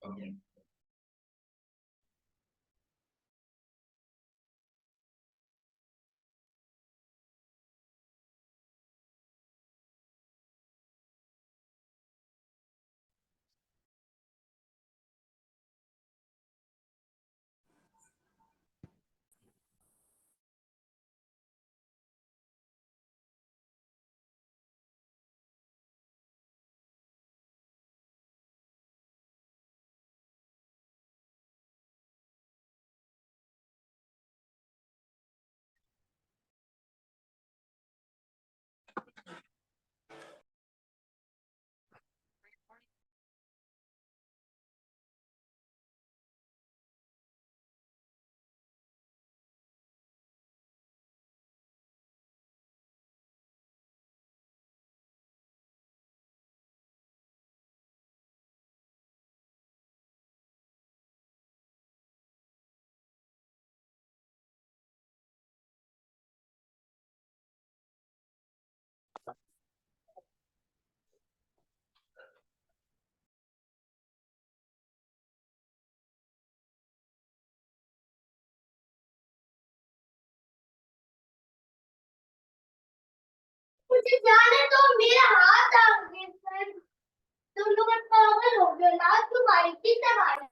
मुझे जाने दो, मेरा हाथ आ गया। तुम लोग पागल हो गए, लास्ट तुम्हारी किसने मारा?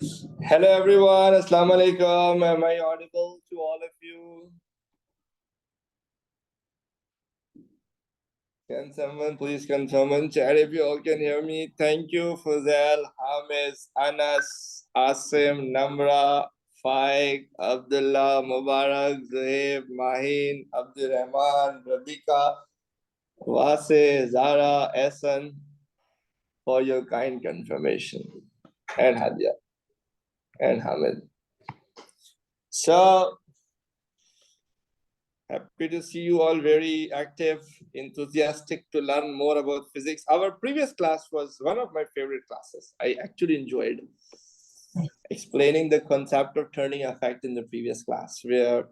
Hello everyone, Assalamu alaikum. Am I audible to all of you? Can someone please confirm in chat if you all can hear me? Thank you, Fuzel, Hamis, Anas, Asim, Namra, Faik, Abdullah, Mubarak, Zuhaib, Mahin, Abdul Rahman, Rabika, Wase, Zara, Ehsan, for your kind confirmation. And Hadia and Hamid. So, happy to see you all very active, enthusiastic to learn more about physics. Our previous class was one of my favorite classes. I actually enjoyed explaining the concept of turning effect in the previous class, where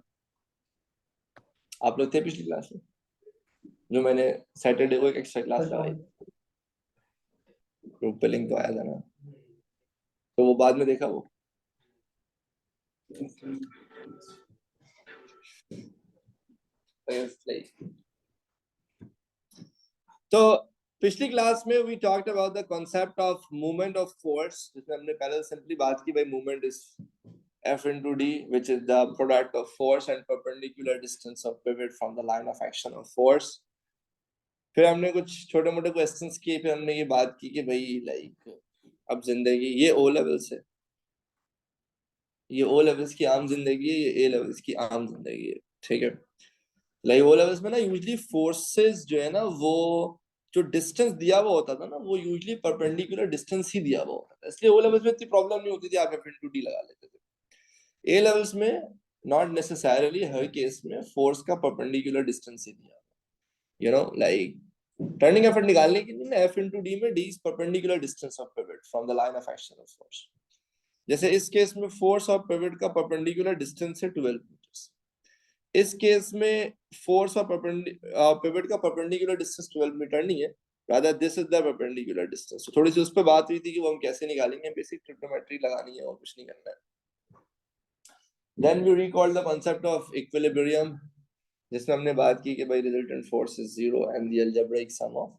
आप लोग थे पिछली class में जो मैंने Saturday को एक extra class लगाई ग्रुप पे लिंक तो आया था ना तो वो बाद में देखा वो तो पिछली क्लास में we talked about the concept of movement of force जिसमें हमने पहले सिंपली बात की भाई movement is F into D, which is the product of force and perpendicular distance of pivot from the line of action of force. फिर हमने कुछ छोटे मोटे क्वेश्चंस किए फिर हमने ये बात की कि भाई लाइक अब जिंदगी ये ओ लेवल्स है ये ओ लेवल्स की आम जिंदगी है ये ए लेवल्स की आम जिंदगी है ठीक है लाइक ओ लेवल्स में ना यूजुअली फोर्सेस जो है ना वो जो डिस्टेंस दिया हुआ होता था ना वो यूजुअली परपेंडिकुलर डिस्टेंस ही दिया हुआ होता था इसलिए ओ लेवल्स में इतनी प्रॉब्लम नहीं होती थी आप F into D लगा लेते थे ए लेवल्स में नॉट नेसेसरली हर केस में फोर्स का परपेंडिकुलर डिस्टेंस ही दिया you know like turning effort निकालने के लिए ना F into D में D is perpendicular distance of pivot from the line of action of force जैसे इस केस में फोर्स ऑफ पिवट का परपेंडिकुलर डिस्टेंस है 12 मीटर्स इस केस में फोर्स ऑफ पिवट का परपेंडिकुलर डिस्टेंस 12 मीटर नहीं है rather this is the perpendicular distance थोड़ी सी उस पर बात हुई थी कि वो हम कैसे निकालेंगे बेसिक ट्रिग्नोमेट्री लगानी है और कुछ नहीं करना है then we recall the concept of equilibrium जिसमें हमने बात की कि भाई resultant force is zero and the algebraic sum of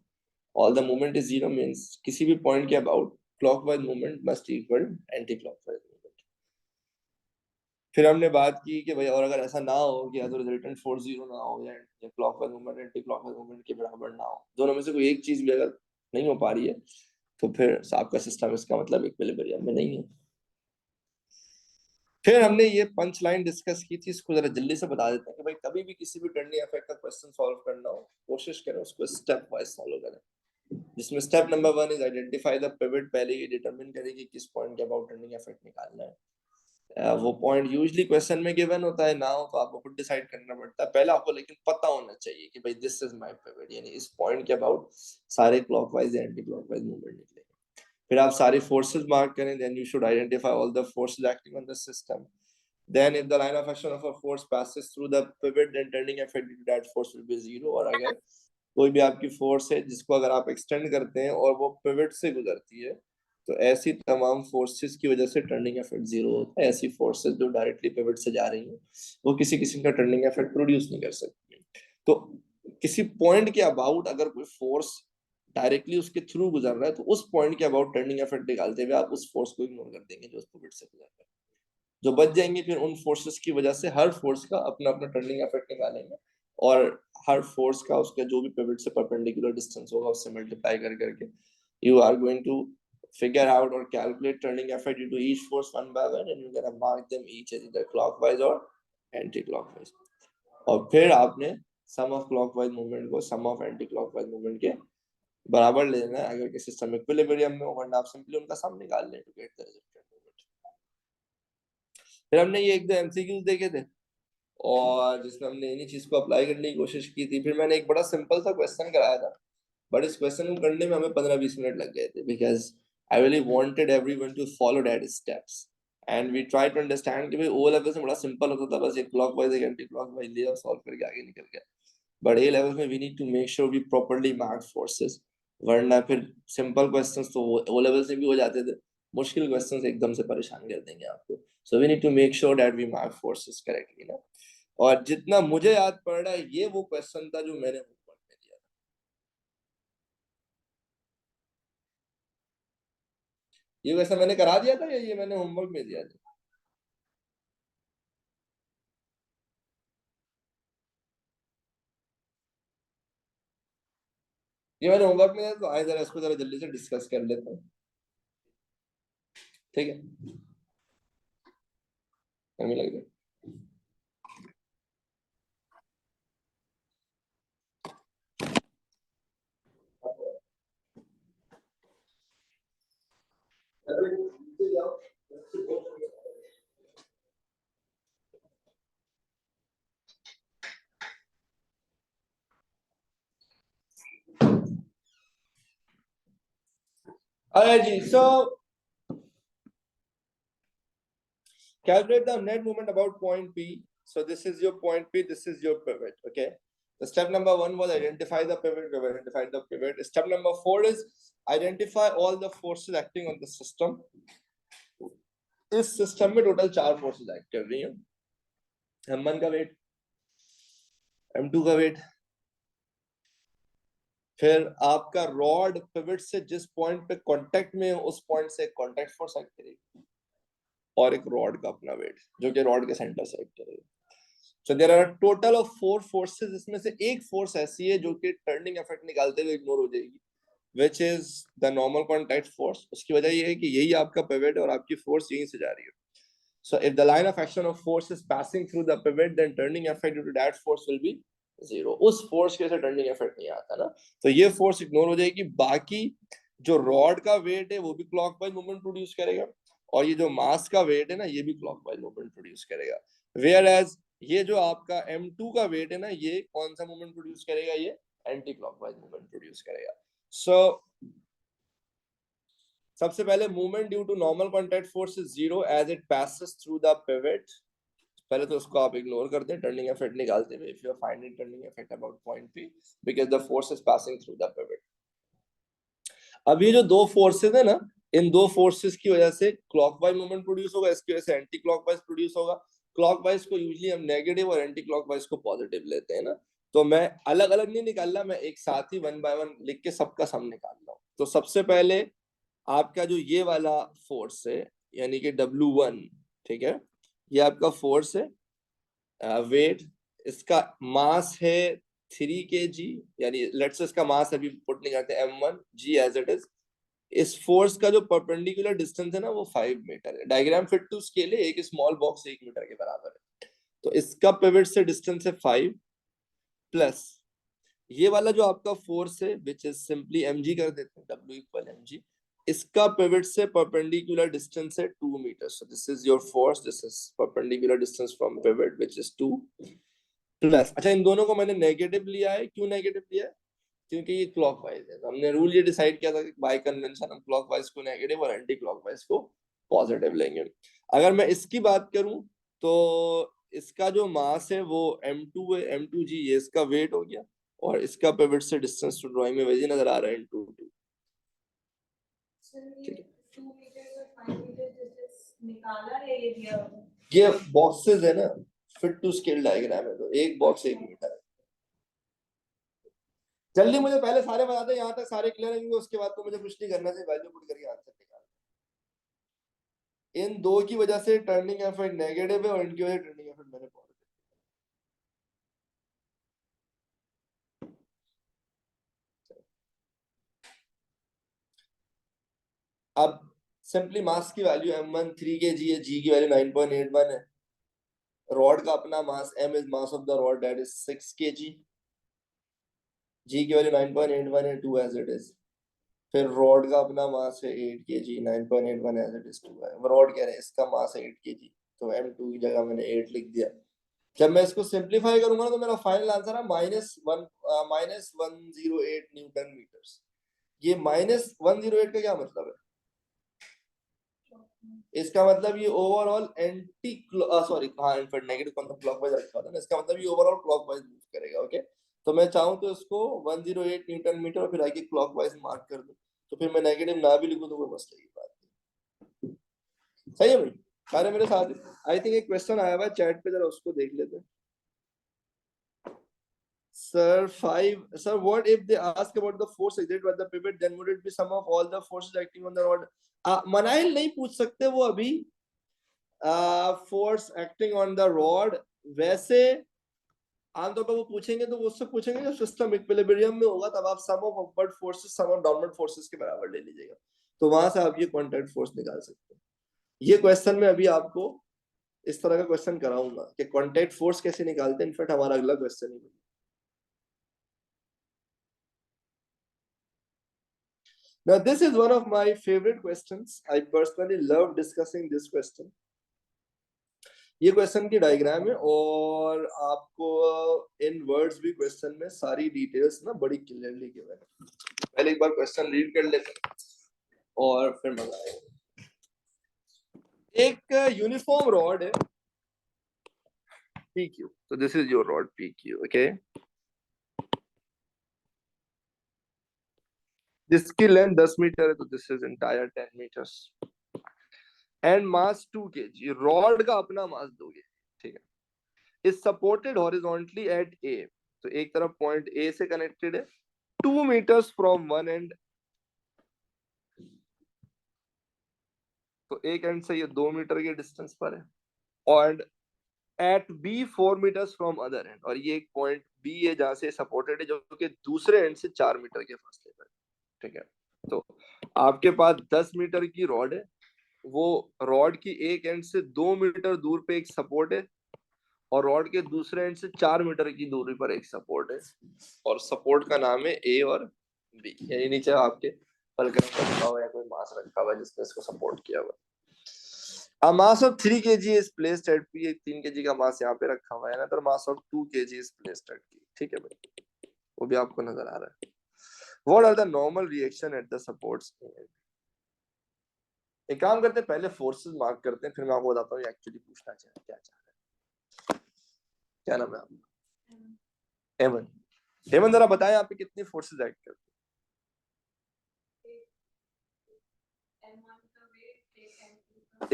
all the moment is zero means किसी भी पॉइंट के about clockwise movement must equal anti clockwise movement फिर हमने बात की कि भाई और अगर ऐसा ना हो कि या तो रिजल्टेंट फोर्स जीरो ना हो या clockwise movement anti clockwise movement के बराबर ना हो दोनों में से कोई एक चीज भी अगर नहीं हो पा रही है तो फिर आपका सिस्टम इसका मतलब इक्विलिब्रियम में नहीं है फिर हमने ये पंच लाइन डिस्कस की थी इसको जरा जल्दी से बता देते हैं कि भाई कभी भी किसी भी टर्निंग इफेक्ट का क्वेश्चन सॉल्व करना हो कोशिश करें उसको स्टेप वाइज सॉल्व करें जिसमें step number 1 is identify the pivot पहले ये डिटरमिन करें कि किस पॉइंट के अबाउट टर्निंग इफेक्ट निकालना है वो पॉइंट यूजुअली क्वेश्चन में गिवन होता है ना हो तो आपको खुद डिसाइड करना पड़ता है पहले आपको लेकिन पता होना चाहिए कि भाई दिस इज माय पिवट यानी इस पॉइंट के अबाउट सारे क्लॉकवाइज या एंटी क्लॉकवाइज मूवमेंट निकलेंगे फिर आप सारे फोर्सेस मार्क करें then you should identify all the forces acting on the system then if the line of action of a force passes through the pivot then turning effect due to that force will be zero और अगर कोई भी आपकी force है जिसको अगर आप extend करते हैं और वो पिवट से गुजरती है तो ऐसी तमाम फोर्सेस की वजह से टर्निंग इफेक्ट जीरो होता है ऐसी फोर्सेस जो डायरेक्टली पिवट से जा रही हैं वो किसी किस्म का टर्निंग इफेक्ट प्रोड्यूस नहीं कर सकती तो किसी पॉइंट के अबाउट अगर कोई फोर्स डायरेक्टली उसके थ्रू गुजर रहा है तो उस पॉइंट के अबाउट टर्निंग इफेक्ट निकालते हुए आप उस फोर्स को इग्नोर कर देंगे जो उस पिवट से गुजर रहा है जो बच जाएंगे फिर उन फोर्सेस की वजह से हर फोर्स का अपना अपना टर्निंग इफेक्ट निकालेंगे और हर फोर्स का उसका जो भी पिवट से परपेंडिकुलर डिस्टेंस होगा उससे मल्टीप्लाई कर करके you are going to figure out or calculate turning effect due to each force one by one and you're gonna mark them each as either clockwise or anti-clockwise और फिर आपने sum of clockwise movement को sum of anti-clockwise movement के बराबर लेना है अगर किसी सिस्टम इक्विलिब्रियम में हो वरना आप सिंपली उनका सम निकाल लें to get the resultant movement फिर हमने ये एक दो एमसीक्यूज देखे थे और जिसमें हमने इन्हीं चीज को अप्लाई करने की कोशिश की थी फिर मैंने एक बड़ा सिंपल सा क्वेश्चन कराया था बट इस क्वेश्चन को करने में हमें 15-20 मिनट लग गए थे because I really wanted everyone to follow that steps and we try to understand कि भाई ओ लेवल से बड़ा सिंपल होता था बस एक क्लॉकवाइज एक एंटी क्लॉकवाइज लिया सॉल्व करके आगे निकल गया बट ए लेवल में we need to make sure we properly mark forces वरना फिर सिंपल क्वेश्चंस तो ओ लेवल से भी हो जाते थे मुश्किल क्वेश्चंस एकदम से परेशान कर देंगे आपको so we need to make sure that we mark forces correctly ना और जितना मुझे याद पड़ रहा है ये वो क्वेश्चन था जो मैंने होमवर्क में दिया था ये वैसा मैंने करा दिया था या ये मैंने होमवर्क में दिया था? ये मैंने होमवर्क में दिया, तो आए जरा इसको जरा जल्दी से डिस्कस कर लेते हैं, ठीक है? हमें लग रहा है जी। सो calculate the net moment about point P. So this is your point P, this is your pivot, okay? The step number 1 was identify the pivot, we identified the pivot. Step number 4 is identify all the forces acting on the system. इस system में total 4 forces act कर रही हैं। M1 का wait, M2 का wait, फिर आपका rod pivot से जिस पॉइंट पे कांटेक्ट में उस पॉइंट से कांटेक्ट फोर्स एक्ट करेगी, और एक रॉड का अपना वेट जो कि रॉड के सेंटर से एक्ट करेगा। So there are a total of 4 forces, इसमें से एक फोर्स ऐसी है जो कि टर्निंग इफेक्ट निकालते हुए इग्नोर हो जाएगी, which is the normal contact force। उसकी वजह ये है कि यही आपका पिवट है और आपकी फोर्स यहीं से जा रही है। So if the line of action of force is passing through the pivot, then turning effect due to that force will be 0। उस फोर्स के से टर्निंग इफेक्ट नहीं आता ना, तो ये फोर्स इग्नोर हो जाएगी। बाकी जो रॉड का वेट है वो भी क्लॉकवाइज मूवमेंट प्रोड्यूस करेगा, और ये जो मास का वेट है ना ये भी क्लॉकवाइज मूवमेंट प्रोड्यूस करेगा। वेयर एज ये जो आपका M2 का वेट है ना, ये कौन सा मूवमेंट प्रोड्यूस करेगा? ये एंटी क्लॉकवाइज मूवमेंट प्रोड्यूस करेगा। सो सबसे पहले movement due to normal contact force is 0 as it passes through the pivot. पहले तो उसको आप इग्नोर कर दें टर्निंग इफेक्ट निकालते हुए, if you are finding turning effect about point P because the force is passing through the pivot. अब ये जो दो फोर्सेस है ना, इन दो फोर्सेस की वजह से क्लॉकवाइज मूवमेंट प्रोड्यूस होगा, इसकी वजह से एंटी क्लॉकवाइज प्रोड्यूस होगा। क्लॉकवाइज को यूजुअली हम नेगेटिव और एंटी क्लॉकवाइज को पॉजिटिव लेते हैं ना, तो मैं अलग अलग नहीं निकाल रहा, मैं एक साथ ही 1 बाय 1 लिख के सबका सम निकाल रहा हूँ। तो सबसे पहले आपका जो ये वाला फोर्स है यानी कि W1, ठीक है, ये आपका फोर्स है, वेट, इसका मास है 3 kg, यानी लेट्स से इसका मास अभी पुट नहीं करते, M1 G as it is. इस फोर्स का जो परपेंडिकुलर डिस्टेंस है ना वो 5 मीटर है। डायग्राम फिट टू स्केल है, एक स्मॉल बॉक्स 1 मीटर के बराबर है, तो इसका पिवट से डिस्टेंस है 5 प्लस ये वाला जो आपका फोर्स है विच इज सिंपली mg कर देते हैं, W इक्वल mg। इसका पिवट से परपेंडिकुलर डिस्टेंस है 2 meter. So this is your force, this is perpendicular distance from pivot which is 2 plus. अच्छा, इन दोनों को मैंने नेगेटिव लिया है, क्यों नेगेटिव लिया है? क्योंकि ये क्लॉकवाइज है, तो हमने रूल ये डिसाइड किया था कि बाय कन्वेंशन हम क्लॉकवाइज को नेगेटिव और एंटी क्लॉकवाइज को पॉजिटिव लेंगे। अगर मैं इसकी बात करूं तो इसका जो मास है वो M2 है, M2G, ये इसका वेट हो गया, और इसका पिवट से डिस्टेंस तो ड्राइंग में वैसे नजर आ रहा है इनटू 2। ठीक है, 2 मीटर और 5 मीटर डिस्टेंस निकाला है ये दिया हुआ है। ये बॉक्सेस है ना, फिट टू स्केल डायग्राम है, तो एक बॉक्स 1 मीटर है। जल्दी मुझे पहले सारे बता दे, यहाँ तक सारे क्लियर होंगे, उसके बाद तो मुझे कुछ नहीं करना चाहिए, वैल्यू पुट करके आंसर निकाल। इन दो की वजह से टर्निंग इफेक्ट नेगेटिव है और इनकी वजह से टर्निंग इफेक्ट मैंने पॉजिटिव। अब सिंपली मास की वैल्यू M1 3 kg है, G की वैल्यू 9.81 है। रॉड का अपना मास, M is mass of the rod, that is 6 kg। G की वैल्यू 9.81 है, 2 एज इट इज। फिर रॉड का अपना मास है 8 kg, 9.81 एज इट इज 2 है। रॉड कह रहे हैं इसका मास है 8 kg, तो M2 की जगह मैंने 8 लिख दिया। जब मैं इसको सिंप्लीफाई करूंगा ना तो मेरा फाइनल आंसर है -108 न्यूटन मीटर्स। ये -108 का क्या मतलब है? इसका मतलब ये ओवरऑल एंटी सॉरी, हाँ इनफैक्ट नेगेटिव मतलब क्लॉकवाइज रखा था ना, इसका मतलब ये ओवरऑल क्लॉकवाइज मूव करेगा। ओके, तो मैं चाहूँ तो इसको 108 न्यूटन मीटर और फिर आगे क्लॉकवाइज मार्क कर दूं, तो फिर मैं नेगेटिव ना भी लिखूं तो कोई मसला की बात नहीं। सही है भाई, सारे मेरे साथ। आई थिंक एक क्वेश्चन आया हुआ है चैट पे, जरा उसको देख लेते हैं। Sir, 5. Sir, what if they ask about the force exerted by the pivot? Then would it be sum of all the forces acting on the rod? मनाइल नहीं पूछ सकते वो अभी. Force acting on the rod. वैसे आमतौर पर वो पूछेंगे तो वो उससे पूछेंगे जब सिस्टम इक्विलिब्रियम में होगा तब आप sum of upward forces sum of downward forces के बराबर ले लीजिएगा. तो वहां से आप ये कॉन्टैक्ट फोर्स निकाल सकते हैं. ये क्वेश्चन में अभी आपको इस तरह का क्वेश्चन कराऊंगा कि कॉन्टैक्ट फोर्स कैसे निकालते हैं. इनफैक्ट हमारा अगला question he. Now this is one of my favorite questions. I personally love discussing this question. ये क्वेश्चन की डायग्राम है और आपको इन वर्ड्स भी क्वेश्चन में सारी डिटेल्स ना बड़ी क्लियरली गिवन है. पहले एक बार क्वेश्चन रीड कर लेते हैं और फिर मंगाएंगे. एक यूनिफॉर्म रॉड है PQ. So this is your rod PQ, okay? जिसकी लेंथ 10 मीटर है तो this is entire 10 meters. And mass 2 kg. Rod का अपना मास 2 kg. ठीक है. Is supported horizontally at A. तो एक तरफ पॉइंट A से कनेक्टेड है 2 meters फ्रॉम वन एंड. तो एक एंड से ये 2 मीटर के डिस्टेंस पर है और at B 4 meters from other end. और ये एक पॉइंट B है जहां से सपोर्टेड है जो कि दूसरे एंड से 4 मीटर के फासले पर. ठीक है. तो आपके पास 10 मीटर की रॉड है. वो रॉड की एक एंड से 2 मीटर दूर पे एक सपोर्ट है और रॉड के दूसरे एंड से 4 मीटर की दूरी पर एक सपोर्ट है और सपोर्ट का नाम है A और B. यानी नीचे आपके पलकन रखा हुआ है कोई मास रखा हुआ है जिसने इसको सपोर्ट किया हुआ. A mass of 3 kg is placed at P. 3 kg का मास यहाँ पे रखा हुआ है ना. तो mass of 2 kg is placed at P. ठीक है भाई. वो भी आपको नजर आ रहा है. What are the normal reaction at the supports? एक काम करते हैं पहले फोर्सेस मार्क करते हैं फिर मैं आपको बताता हूँ एक्चुअली पूछना चाहिए क्या चाह रहे हैं. क्या नाम है आपका? हेमन. हेमन जरा बताएं यहाँ पे कितनी फोर्सेस एक्ट करती हैं.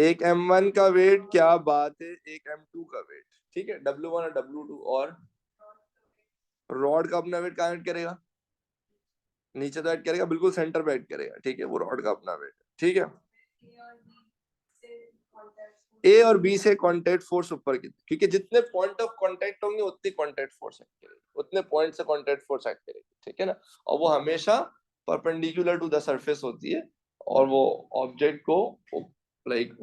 एक M1 का वेट. क्या बात है. एक M2 का वेट. ठीक है. W1 और W2 और रॉड का अपना वेट कहाँ ऐड करेगा. नीचे तो ऐड करेगा बिल्कुल सेंटर पे ऐड करेगा. ठीक है. वो रॉड का अपना वेट. ठीक है. A और B से कांटेक्ट फोर्स ऊपर की क्योंकि जितने पॉइंट ऑफ कांटेक्ट होंगे उतनी कांटेक्ट फोर्स एक्ट करेगी. उतने पॉइंट से कांटेक्ट फोर्स एक्ट करेगी. ठीक है ना. और वो हमेशा परपेंडिकुलर टू द सरफेस होती है और वो ऑब्जेक्ट को लाइक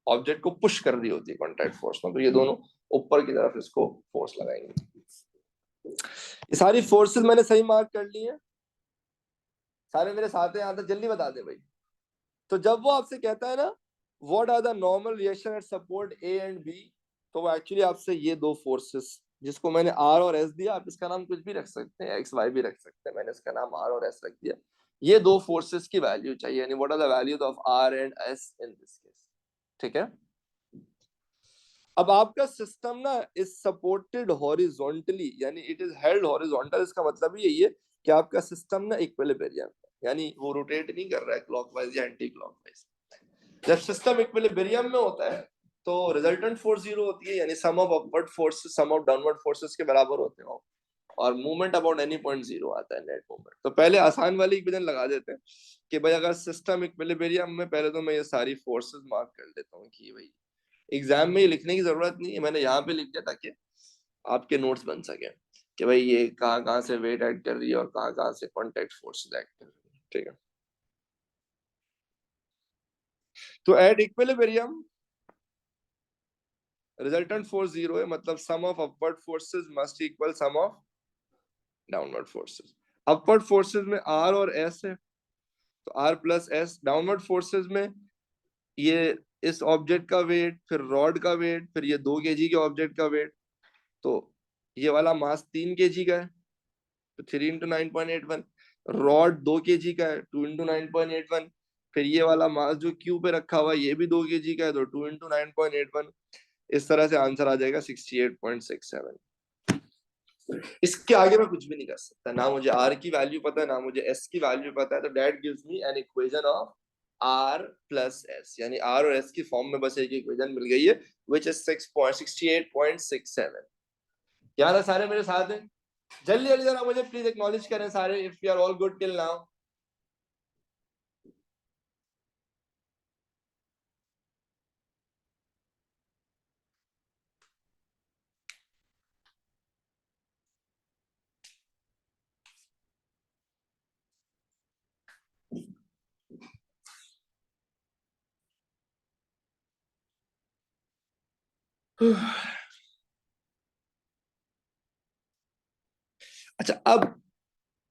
ऑब्जेक्ट को पुश कर रही होती है कांटेक्ट फोर्स में. तो ये दोनों ऊपर की तरफ इसको फोर्स लगाएंगे. ये सारी फोर्सेस मैंने सही मार्क कर ली है. सारे मेरे साथ हैं यहाँ तक. जल्दी बता दे भाई. तो जब वो आपसे कहता है ना what are the normal reaction at support A and B, तो वो एक्चुअली आपसे ये दो फोर्सेस जिसको मैंने R और S दिया. आप इसका नाम कुछ भी रख सकते हैं. X Y भी रख सकते हैं. मैंने इसका नाम R और S रख दिया. ये दो फोर्सेस की वैल्यू चाहिए. यानी what are the values of R and S in this case. ठीक है. अब आपका सिस्टम ना इज सपोर्टेड हॉरिजॉन्टली यानी इट इज हेल्ड हॉरिजॉन्टल. इसका मतलब यही है कि आपका सिस्टम ना इक्विलिब्रियम यानी वो रोटेट नहीं कर रहा है क्लॉकवाइज या एंटी क्लॉकवाइज. जब सिस्टम इक्विलिब्रियम में होता है तो रिजल्टेंट फोर्स 0 होती है यानी sum of upward forces sum of downward forces के बराबर होते हैं और मूवमेंट अबाउट एनी पॉइंट 0 आता है नेट मूवमेंट. तो पहले आसान वाली इक्वेशन लगा देते हैं कि भाई अगर सिस्टम इक्विलिब्रियम में. पहले तो मैं ये सारी फोर्सेस मार्क कर लेता हूँ कि भाई एग्जाम में ये लिखने की जरूरत नहीं है. मैंने यहाँ पे लिख दिया ताकि आपके नोट्स बन सके कि भाई ये कहाँ से वेट ऐड कर रही है और कहाँ से कांटेक्ट फोर्सेस ऐड कर रही है. ठीक है. तो एट इक्विलिब्रियम रिजल्टेंट फोर्स 0 है मतलब sum of upward forces must equal sum of downward forces. Upward forces में R और S है तो R plus S. Downward forces में ये इस ऑब्जेक्ट का वेट फिर रॉड का वेट फिर ये 2 kg के ऑब्जेक्ट का वेट. तो ये वाला मास 3 kg का है तो 3 into 9.81. रॉड 2 kg का है 2 into 9.81. फिर ये वाला मास जो क्यू पे रखा हुआ है ये भी 2 kg का है तो 2 into 9.81. इस तरह से आंसर आ जाएगा 68.67. इसके आगे मैं कुछ भी नहीं कर सकता. ना मुझे R की वैल्यू पता है ना मुझे S की वैल्यू पता है. तो that gives me an equation of R plus S यानी R और S की फॉर्म में बस एक इक्वेशन मिल गई है which is 68.67. याद है सारे मेरे साथ हैं? जल्दी जल्दी जरा मुझे प्लीज एक्नॉलेज करें सारे, if you are all good till now. अच्छा, अब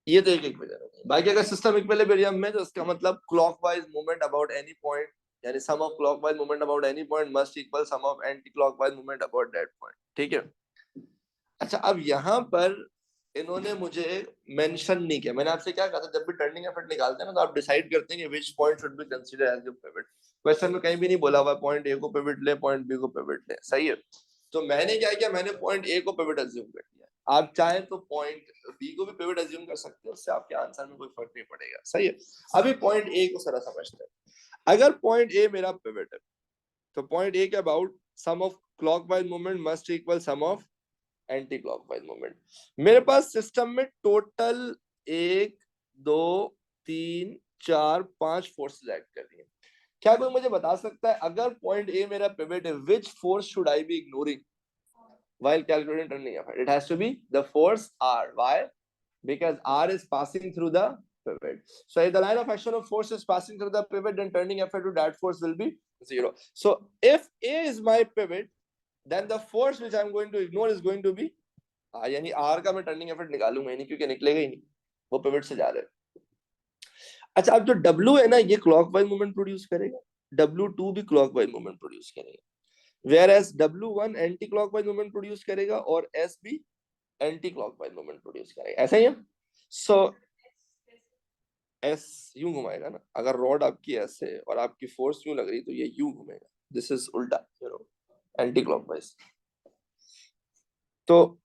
ये तो एक इक्वेशन हो गई। बाकी अगर सिस्टम इक्विलिब्रियम में, तो इसका मतलब clockwise movement about any point, यानी sum of clockwise movement about any point must equal sum of anti clockwise movement about that point. ठीक है। अच्छा, अब यहाँ पर इन्होंने मुझे मेंशन नहीं किया। मैंने आपसे क्या कहा था, जब भी टर्निंग एफर्ट निकालते हैं ना, तो आप डिसाइड करते हैं कि which point should be consider as your pivot. Question में कहीं भी नहीं बोला हुआ पॉइंट ए को पिवट ले, पॉइंट बी को पिवट ले, सही है। तो मैंने क्या किया, मैंने पॉइंट ए को पिवट अज्यूम कर लिया। आप चाहें तो पॉइंट बी को भी पिवट अज्यूम कर सकते हो, उससे आपके आंसर में कोई फर्क नहीं पड़ेगा, सही है। अभी पॉइंट ए को जरा समझते हैं। अगर पॉइंट ए मेरा पिवट है, तो पॉइंट ए के about sum of clockwise movement must equal sum of anti clockwise movement. मेरे पास सिस्टम में टोटल 1 2 3 4 5 फोर्सेस एक्ट कर रही हैं। क्या कोई मुझे बता सकता है, अगर पॉइंट ए मेरा पिवट है, which force should I be ignoring while calculating turning effort? It has to be the force R. Why? Because R is passing through the pivot. So if the line of action of force is passing through the pivot, then turning effort to that force will be 0. So if A is my pivot, then the force which I'm going to ignore is going to be यानी R का मैं turning effort निकालूंगा ही नहीं, क्योंकि निकलेगा ही नहीं, वो pivot से जा रहा है। अच्छा, अब जो W है ना, ये क्लॉकवाइज मूवमेंट प्रोड्यूस करेगा, W2 भी क्लॉकवाइज मूवमेंट प्रोड्यूस करेगा, whereas W1 anti clockwise movement produce करेगा और S भी एंटी क्लॉकवाइज मूवमेंट प्रोड्यूस करेगा। ऐसा ही है। सो S यूं घुमाएगा ना, अगर रॉड आपकी S है और आपकी फोर्स यूं लग रही, तो ये यूं घूमेगा, दिस इज उल्टा, एंटी क्लॉकवाइज। तो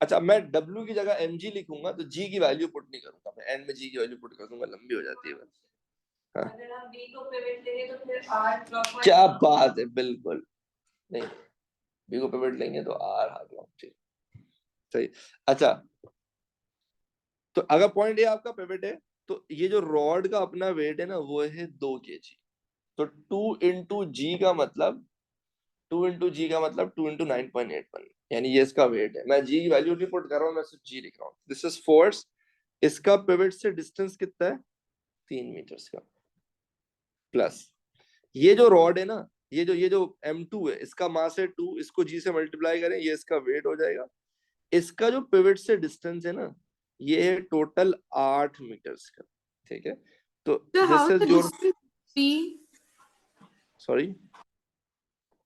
अच्छा, मैं W की जगह mg लिखूंगा, तो G की वैल्यू पुट नहीं करूंगा, मैं एंड में G की वैल्यू पुट कर दूंगा, लंबी हो जाती है बस। हाँ, अगर हम B को पिवट लेंगे तो फिर R क्लॉकवाइज। क्या बात है, बिल्कुल नहीं, B को पिवट लेंगे तो R हाथ लॉन्ग, ठीक, सही। अच्छा, तो अगर पॉइंट ए आपका पिवट है, तो ये जो रॉड का अपना वेट है ना, वो है 2 kg। तो 2 इंटू जी का मतलब 2 इंटू 9.81, यानी ये इसका वेट है। मैं जी की वैल्यू नहीं पुट कर रहा हूँ, मैं सिर्फ जी लिख रहा हूँ। This is force. इसका पिवट से डिस्टेंस कितना है, 3 मीटर्स का, प्लस ये जो रॉड है ना, ये जो M2 है, इसका मास है 2, इसको जी से मल्टीप्लाई करें, ये इसका वेट हो जाएगा। इसका जो पिवट से डिस्टेंस है ना, ये है टोटल 8 मीटर्स का, ठीक है। तो So how this is the is your, distance 3? Sorry,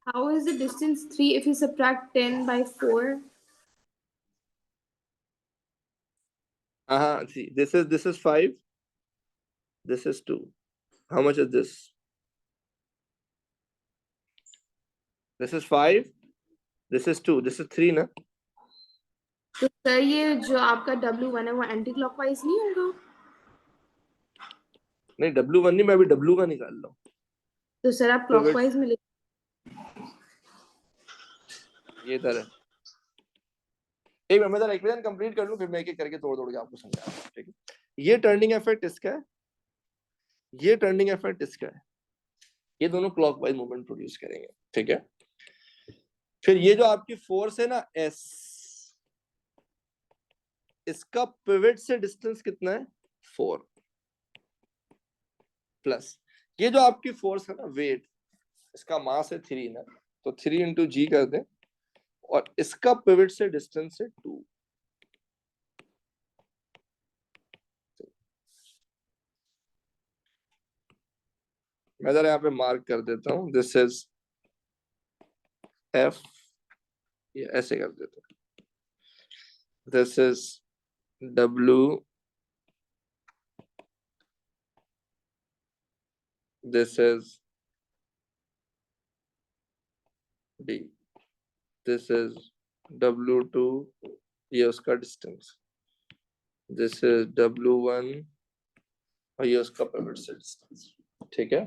How is the distance 3 if you subtract 10 by 4? हाँ, see, this is 5, this is 2. How much is this? This is 5, this is 2, this is 3 ना? तो sir ये जो आपका W1 है वो anti clockwise नहीं होगा? नहीं, W1 नहीं, मैं अभी W का निकाल रहा हूँ। तो सर आप क्लॉकवाइज में ये तरह, एक मैं जरा इक्वेशन कंप्लीट कर लूं, फिर मैं एक एक करके तोड़ तोड़ के आपको समझाऊंगा, ठीक है। ये टर्निंग इफेक्ट इसका है, ये टर्निंग इफेक्ट इसका है, ये दोनों क्लॉकवाइज मूवमेंट प्रोड्यूस करेंगे, ठीक है। फिर ये जो आपकी फोर्स है ना S, इसका पिवट से डिस्टेंस कितना है, 4, प्लस ये जो आपकी फोर्स है ना, वेट, इसका मास है 3 ना, तो 3 इंटू जी कर दें, और इसका पिवट से डिस्टेंस है 2। मैं जरा यहाँ पे मार्क कर देता हूँ, दिस इज F, ये ऐसे कर देता हूँ, this is W, this is D, this is W2, ये उसका डिस्टेंस, this is W1, और ये उसका पिवट से डिस्टेंस, ठीक है।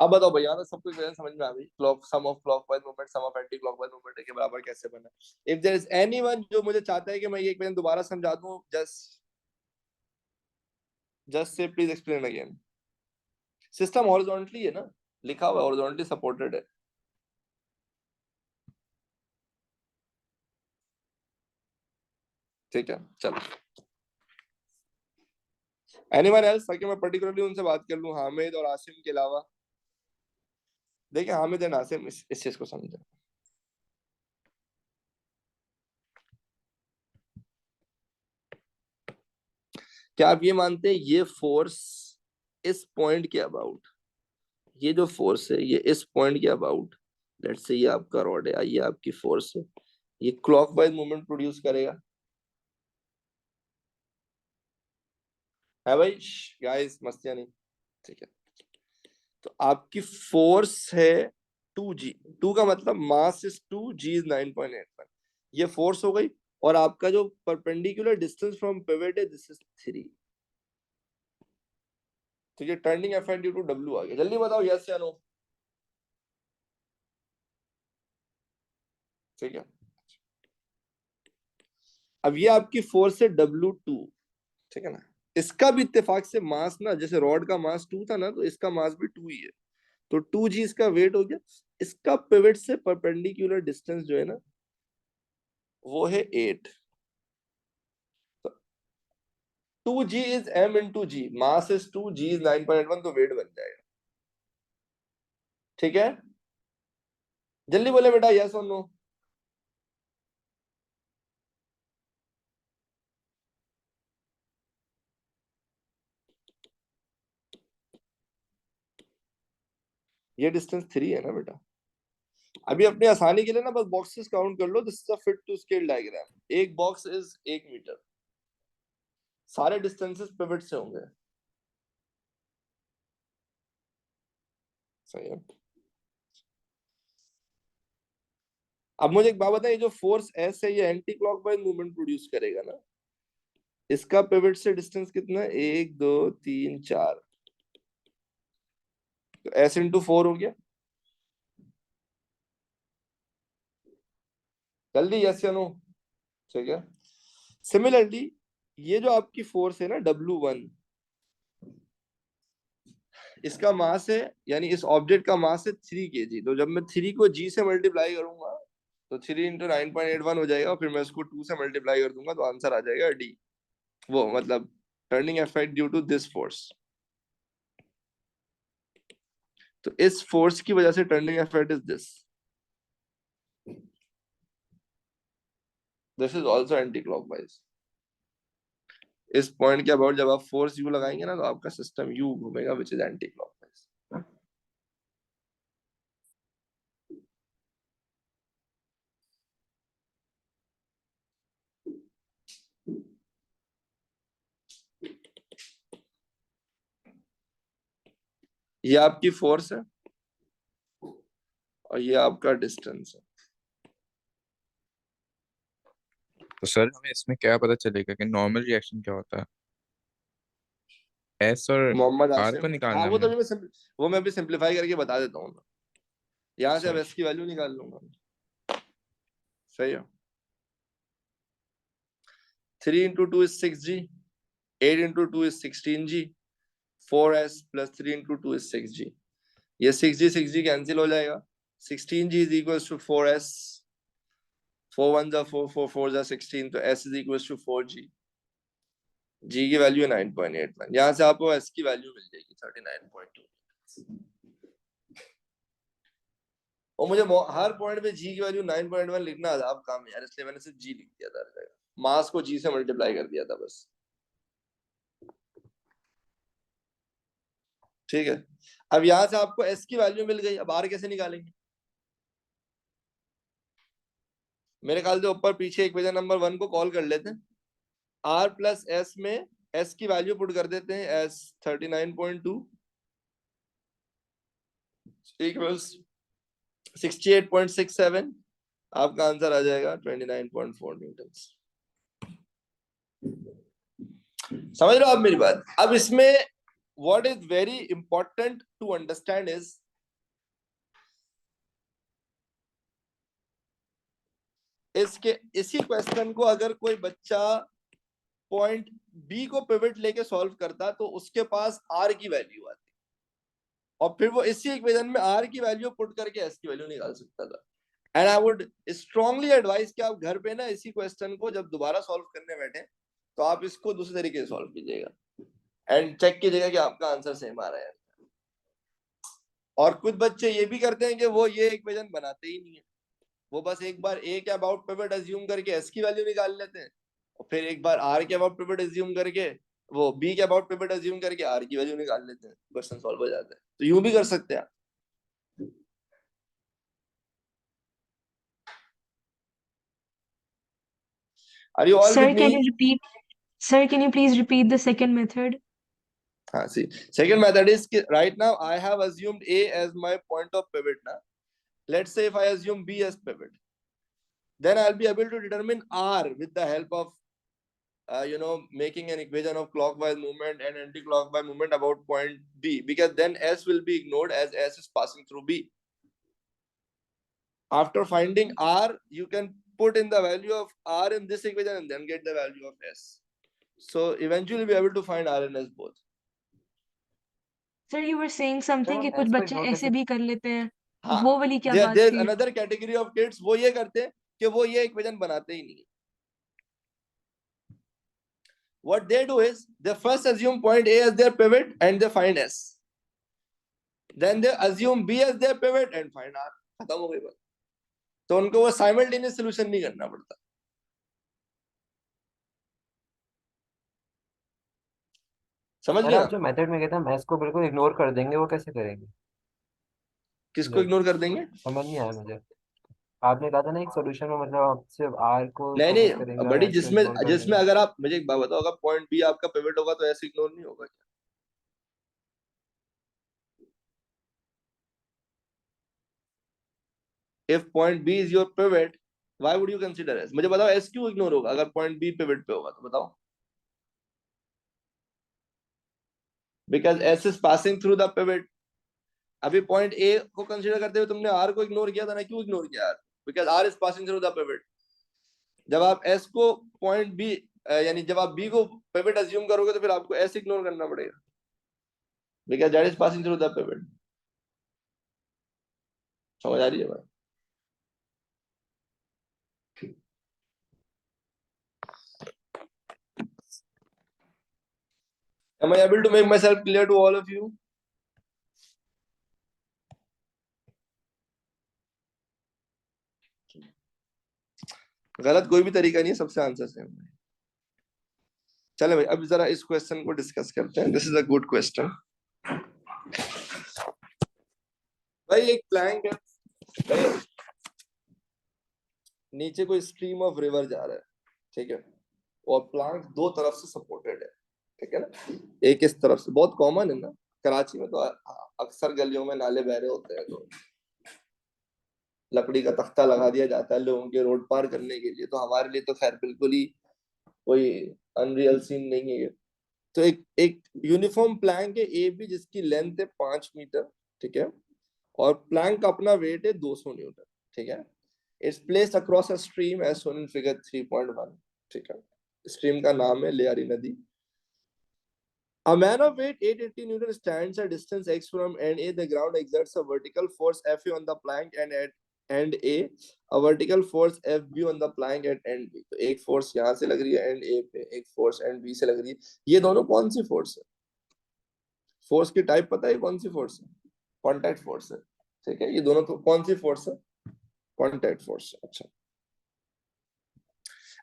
अब बताओ भैया, ना सबको इक्वेशन समझ में आ गई? Clock sum of clockwise movement sum of anti clockwise movement के बराबर कैसे बना? इफ देयर इज एनीवन जो मुझे चाहता है कि मैं ये इक्वेशन दोबारा समझा दूं, just say please explain again. System horizontally है ना, लिखा हुआ है हॉरिजॉन्टली सपोर्टेड है। ठीक है, चलो। एनीवन एल्स, ताकि मैं पर्टिकुलरली उनसे बात कर लूं, हामिद और आसिम के अलावा। देखिए हामिद एंड आसिम इस चीज को समझे। क्या आप ये मानते हैं ये फोर्स इस पॉइंट के अबाउट, ये जो फोर्स है ये इस पॉइंट के अबाउट, लेट्स से ये आपका रॉड है, ये आपकी फोर्स है, ये क्लॉकवाइज मूवमेंट प्रोड्यूस करेगा? है भाई गाइस, मस्तियां नहीं? ठीक है, तो आपकी फोर्स है 2g। 2 का मतलब मास इज 2, g इज 9.81। ये फोर्स हो गई, और आपका जो परपेंडिकुलर डिस्टेंस फ्रॉम पिवट है दिस इज 3। तो ये turning effect due to W आ गया। जल्दी बताओ यस या नो। ठीक है, अब ये आपकी फोर्स है W2, ठीक है ना? इसका भी इत्तेफाक से मास ना, जैसे रॉड का मास 2 था ना, तो इसका मास भी 2 ही है, तो 2g इसका वेट हो गया। इसका पिवट से परपेंडिकुलर डिस्टेंस जो है ना वो है 8। 2g is m into g, mass is 2, g is 9.1, तो वेट बन जाएगा। ठीक है, जल्दी बोले बेटा यस और नो। ये डिस्टेंस 3 है ना बेटा? अभी अपनी आसानी के लिए ना बस बॉक्सेस काउंट कर लो। This is a fit to scale diagram. एक बॉक्स इज 1 मीटर, सारे डिस्टेंसेस पिवट से होंगे। सही है। अब मुझे एक बात बताइए, जो फोर्स एस है ये एंटी क्लॉकवाइज मूवमेंट प्रोड्यूस करेगा ना? इसका पिवट से डिस्टेंस कितना है? 1 2 3 4, तो एस इंटू 4 हो गया। जल्दी यस या नो। ठीक है, सिमिलरली ये जो आपकी फोर्स है ना W1, इसका मास है, यानी इस ऑब्जेक्ट का मास है 3 kg। तो जब मैं 3 को g से मल्टीप्लाई करूंगा तो 3 इंटू 9.81 हो जाएगा, फिर मैं उसको 2 से मल्टीप्लाई कर दूंगा तो आंसर आ जाएगा d। वो मतलब turning effect due to this force. तो इस फोर्स की वजह से turning effect is this. This is also anti clockwise. इस पॉइंट के अबाउट जब आप फोर्स u लगाएंगे ना तो आपका सिस्टम u घूमेगा, विच इज एंटी क्लॉकवाइज। ये आपकी फोर्स है और ये आपका डिस्टेंस है। तो सर हमें इसमें क्या पता चलेगा कि नॉर्मल रिएक्शन क्या होता है? एस और मोहम्मद आर को आसिम, निकालना हाँ है वो तो हमने। अभी वो मैं अभी सिंपलीफाई करके बता देता हूँ। यहाँ से अब सही। एस की वैल्यू निकाल लूंगा। सही है। 3 into 2 is 6g, 8 into 2 is 16g, 4s plus 3 into 2 is 6g। ये 6g कैंसिल हो जाएगा। 16g is equals to 4s, 4 1s are 4, 4 4s are 16, तो s is equals to 4g। g की वैल्यू है 9.81। यहाँ से आपको s की वैल्यू मिल जाएगी 39.2। और मुझे हर पॉइंट पे g की वैल्यू 9.1 लिखना आसान काम है यार, इसलिए मैंने सिर्फ g लिख दिया था हर जगह, मास को g से मल्टीप्लाई कर दिया था बस। ठीक है, अब यहां से आपको s की वैल्यू मिल गई, अब r कैसे निकालेंगे? मेरे ख्याल से ऊपर पीछे इक्वेशन नंबर 1 को कॉल कर लेते हैं। r प्लस s में s की वैल्यू पुट कर देते हैं s 39.2 इक्वल्स 68.67। आपका आंसर आ जाएगा 29.4 न्यूटन। समझ रहे हो आप मेरी बात? अब इसमें what is very important to understand is इसी क्वेश्चन को अगर कोई बच्चा पॉइंट बी को पिवट लेके सॉल्व करता तो उसके पास आर की वैल्यू आती और फिर वो इसी इक्वेशन में आर की वैल्यू पुट करके एस की वैल्यू निकाल सकता था। And I would strongly advice कि आप घर पे ना इसी क्वेश्चन को जब दोबारा सॉल्व करने बैठे तो आप इसको दूसरे तरीके से सॉल्व कीजिएगा एंड चेक कीजिएगा कि आपका आंसर सेम आ रहा है। और कुछ बच्चे ये भी करते हैं कि वो ये इक्वेशन बनाते ही नहीं है, वो बस एक बार ए के अबाउट पिवट अज्यूम करके एस की वैल्यू निकाल लेते हैं और फिर एक बार आर के अबाउट पिवट अज्यूम करके वो बी के अबाउट पिवट अज्यूम करके आर की वैल्यू निकाल लेते हैं, क्वेश्चन सॉल्व हो जाता है। तो यूं भी कर सकते हैं आप। Are you all Sir, with can me? you repeat? Sir, can you please repeat the second method? See, second method is right now I have assumed A as my point of pivot now. Let's say if I assume B as pivot, then I'll be able to determine R with the help of making an equation of clockwise movement and anti-clockwise movement about point B, because then S will be ignored as S is passing through B. After finding R, you can put in the value of R in this equation and then get the value of S. So eventually be able to find R and S both. Sir, you were saying something कि कुछ बच्चे ऐसे भी कर लेते हैं, हाँ, वो वाली क्या बात there's थी? another category of kids वो ये करते हैं कि वो ये इक्वेशन बनाते ही नहीं। What they do is they first assume point A as their pivot and they find S. Then they assume B as their pivot and find R. खत्म हो गई बात। तो उनको वो साइमल्टेनियस सॉल्यूशन नहीं करना पड़ता। समझ गए आप जो मेथड में कहते हैं मैथ्स को बिल्कुल इग्नोर कर देंगे, वो कैसे करेंगे? किसको इग्नोर कर देंगे? समझ नहीं आया मुझे। आपने कहा था ना एक सॉल्यूशन में मतलब आप सिर्फ आर को नहीं फोकस नहीं करेंगे और बड़ी एस को इग्नोर कर जिसमें देंगे। अगर आप मुझे एक बात बताओ, अगर पॉइंट बी आपका पिवट होगा तो ऐसे इग्नोर नहीं होगा क्या? If point B is your pivot, why would you consider S? मुझे बताओ S क्यों इग्नोर होगा अगर पॉइंट B पिवट पे होगा तो बताओ। Because S is passing through the pivot. अभी पॉइंट A को कंसीडर करते हुए तुमने R को इग्नोर किया था ना, क्यों इग्नोर किया R? Because R is passing through the pivot. जब आप S को पॉइंट B यानी जब आप B को पिवट अज्यूम करोगे तो फिर आपको S इग्नोर करना पड़ेगा, because that is passing through the pivot. समझ आ रही है बात? Am I able to make myself clear to all of you? गलत कोई भी तरीका नहीं है, सबसे आंसर सेम है। चलो भाई अब जरा इस क्वेश्चन को डिस्कस करते हैं। This is a good question. भाई एक प्लैंक है, नीचे कोई स्ट्रीम ऑफ रिवर जा रहा है, ठीक है, और प्लांट दो तरफ से सपोर्टेड है, ठीक है ना। एक इस तरफ से, बहुत कॉमन है ना, कराची में तो अक्सर गलियों में नाले बह रहे होते हैं तो लकड़ी का तख्ता लगा दिया जाता है लोगों के रोड पार करने के लिए। तो हमारे लिए तो खैर बिल्कुल ही कोई अनरियल सीन नहीं है ये। तो एक यूनिफॉर्म प्लैंक है ए बी, जिसकी लेंथ है 5 मीटर, ठीक है, और प्लैंक का अपना वेट है 200 न्यूटन, ठीक है। It's placed across a stream as shown in figure 3.1, ठीक है। स्ट्रीम का नाम है लियारी नदी। A man of weight 880 Newton stands at distance x from end A. The ground exerts a vertical force F on the plank and at end A, a vertical force FB on the plank at end B. तो एक force यहाँ से लग रही है and A पे, एक force and B से लग रही है। ये दोनों कौन सी फोर्स है? फोर्स की टाइप पता है कौन सी फोर्स है? कॉन्टैक्ट फोर्स है, ठीक है। ये दोनों तो कौन सी फोर्स है? Contact force. अच्छा,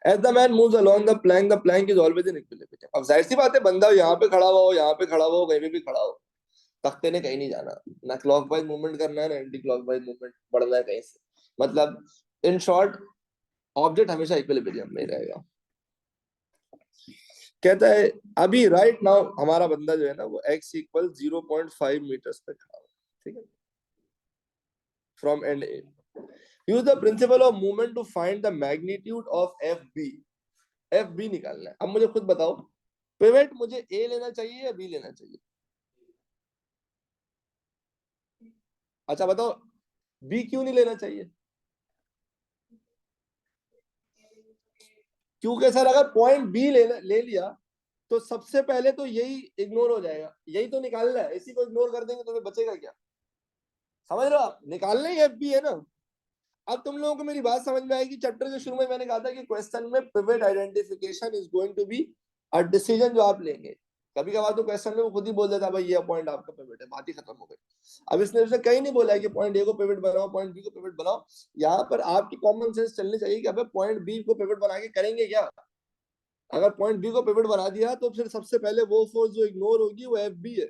As the man moves along the plank is always in equilibrium. अब जाहिर सी बात है, बंदा यहाँ पे खड़ा हुआ हो, यहाँ पे खड़ा हुआ हो, कहीं पे भी खड़ा हो, तख्ते ने कहीं नहीं जाना, ना क्लॉकवाइज मूवमेंट करना है ना एंटी क्लॉकवाइज मूवमेंट बढ़ना है कहीं से। मतलब इन शॉर्ट ऑब्जेक्ट हमेशा इक्विलिब्रियम में रहेगा। कहता है अभी राइट नाउ हमारा बंदा जो है ना वो x इक्वल 0.5 मीटर्स पे खड़ा हुआ, ठीक है, from end A. Use the principle of movement to find the magnitude of F B निकालना है। अब मुझे खुद बताओ, पिवट मुझे ए लेना चाहिए या बी लेना चाहिए? अच्छा बताओ, बी क्यों नहीं लेना चाहिए? क्योंकि सर अगर पॉइंट बी ले लिया तो सबसे पहले तो यही इग्नोर हो जाएगा, यही तो निकालना है, इसी को इग्नोर कर देंगे तो फिर बचेगा क्या? समझ रहे हो आप? निकालना ही एफ बी है ना। अब तुम लोगों को मेरी बात समझ में आएगी। चैप्टर के शुरू में मैंने कहा था कि क्वेश्चन में pivot identification is going to be a decision जो आप लेंगे। कभी कभार तो क्वेश्चन में वो खुद ही बोल देता है भाई ये पॉइंट आपका पिवट है, बात ही खत्म हो गई। अब इसने उसने कहीं नहीं बोला है कि पॉइंट ए को पिवट बनाओ, पॉइंट बी को पिवट बनाओ। यहाँ पर आपकी कॉमन सेंस चलनी चाहिए कि अबे पॉइंट बी को पिवट बना के करेंगे क्या। अगर पॉइंट बी को पिवट बना दिया तो फिर सबसे पहले वो फोर्स जो इग्नोर होगी वो एफ बी है।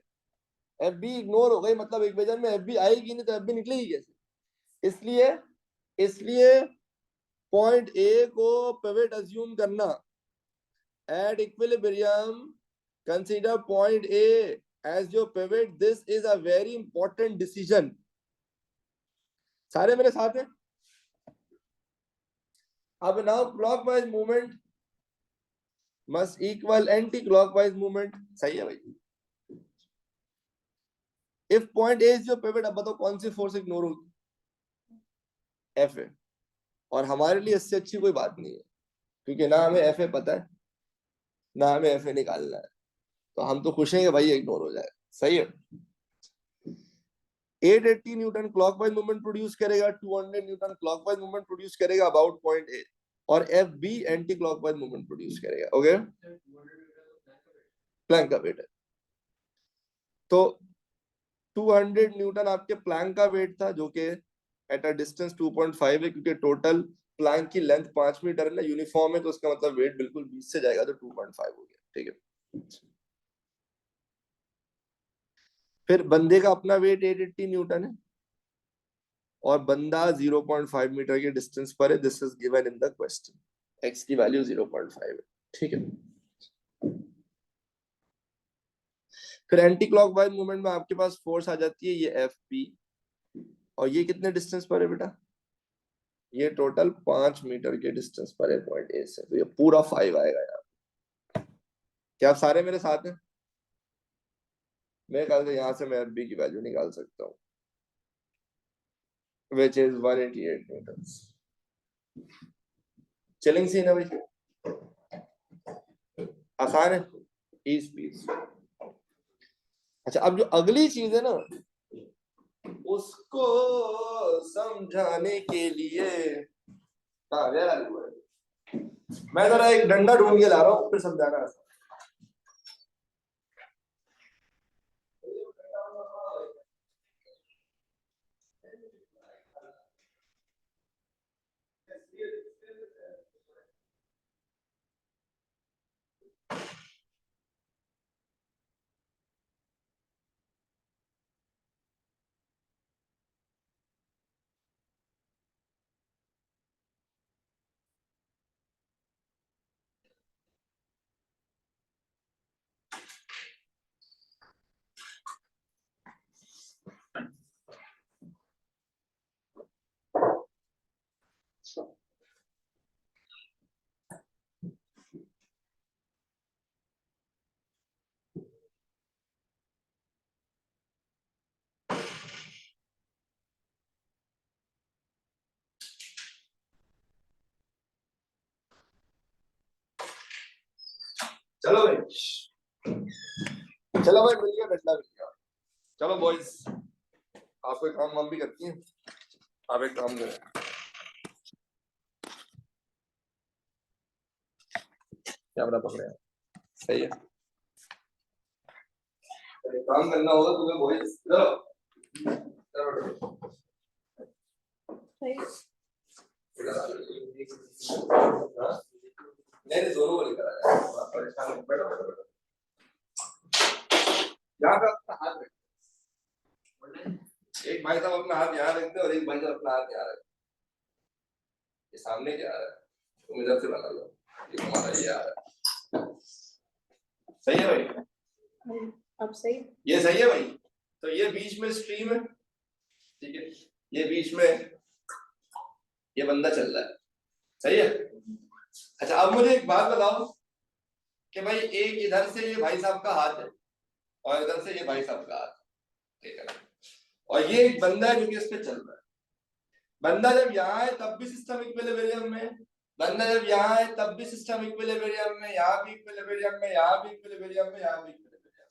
एफ बी इग्नोर हो गई मतलब इक्वेशन में एफ बी आएगी नहीं, तो एफ बी निकलेगी कैसे? इसलिए पॉइंट ए को पिवट अज्यूम करना at equilibrium, consider point A as your pivot, this is a very important decision. सारे मेरे साथ हैं? अब now clockwise movement must equal anti clockwise movement. सही है भाई? If point A is your pivot, अब बताओ कौन सी फोर्स इग्नोर होगी? F A. और हमारे लिए इससे अच्छी कोई बात नहीं है, क्योंकि ना हमें एफ ए पता है ना हमें एफ ए निकालना है, तो हम तो खुश हैं कि भाई इग्नोर हो जाए। सही है? 880 न्यूटन क्लॉकवाइज मूवमेंट प्रोड्यूस करेगा, 200 न्यूटन क्लॉकवाइज मूवमेंट प्रोड्यूस करेगा अबाउट पॉइंट ए, और F B anti clockwise movement produce करेगा। ओके, प्लैंक का वेट है तो 200 न्यूटन आपके प्लैंक का वेट था, जो कि एट अ डिस्टेंस 2.5 है, क्योंकि टोटल प्लैंक की लेंथ 5 मीटर है ना, यूनिफॉर्म है, तो उसका मतलब वेट बिल्कुल 20 से जाएगा तो 2.5 हो गया। ठीक है, फिर बंदे का अपना वेट 880 न्यूटन है और बंदा 0.5 मीटर के डिस्टेंस पर है। This is given in the question. X की वैल्यू 0.5 है। ठीक है, फिर एंटी क्लॉकवाइज मूवमेंट में आपके पास फोर्स आ जाती है ये एफ पी, और ये कितने डिस्टेंस पर है बेटा? ये टोटल 5 मीटर के डिस्टेंस पर है पॉइंट ए से, तो ये पूरा 5 आएगा यार। क्या आप सारे मेरे साथ हैं? मेरे ख्याल से यहाँ से मैं एफ बी की वैल्यू निकाल सकता हूँ, which is 188 newtons। Chilling scene है भाई, आसान है, ईज पीस। अच्छा, अब जो अगली चीज है ना, उसको समझाने के लिए मैं जरा एक डंडा ढूंढ के ला रहा हूँ, फिर समझाना। चलो भाई, चलो भाई, मिल गया डंडा, मिल गया। चलो बॉयज, आप कोई काम वाम भी करती हैं? आप एक काम करें, कैमरा पकड़े। सही है, एक काम करना होगा तुम्हें बॉयज। चलो चलो नहीं, दोनों को लेकर आ जाए। परेशान मत, बैठो बैठो बैठो। यहाँ पे अपना हाथ रखो, एक भाई साहब अपना हाथ यहाँ रखते और एक भाई साहब अपना हाथ यहाँ रखते। ये सामने क्या आ रहा है, तुम इधर से बना लो, ये हमारा ये आ रहा है। सही है भाई? अब सही, ये सही है भाई? तो ये बीच में स्ट्रीम है, ठीक है, ये बीच में ये बंदा चल रहा है। सही है? अच्छा, अब मुझे एक बात बताओ कि भाई एक इधर से ये भाई साहब का हाथ है और इधर से ये भाई साहब का हाथ, ठीक है, और ये एक बंदा है जो कि इस पे चल रहा है। बंदा जब यहाँ है तब भी सिस्टम इक्विलिब्रियम में, बंदा जब यहाँ है तब भी सिस्टम इक्विलिब्रियम में, यहाँ भी इक्विलिब्रियम में, यहाँ भी इक्विलिब्रियम में, यहाँ भी इक्विलिब्रियम में।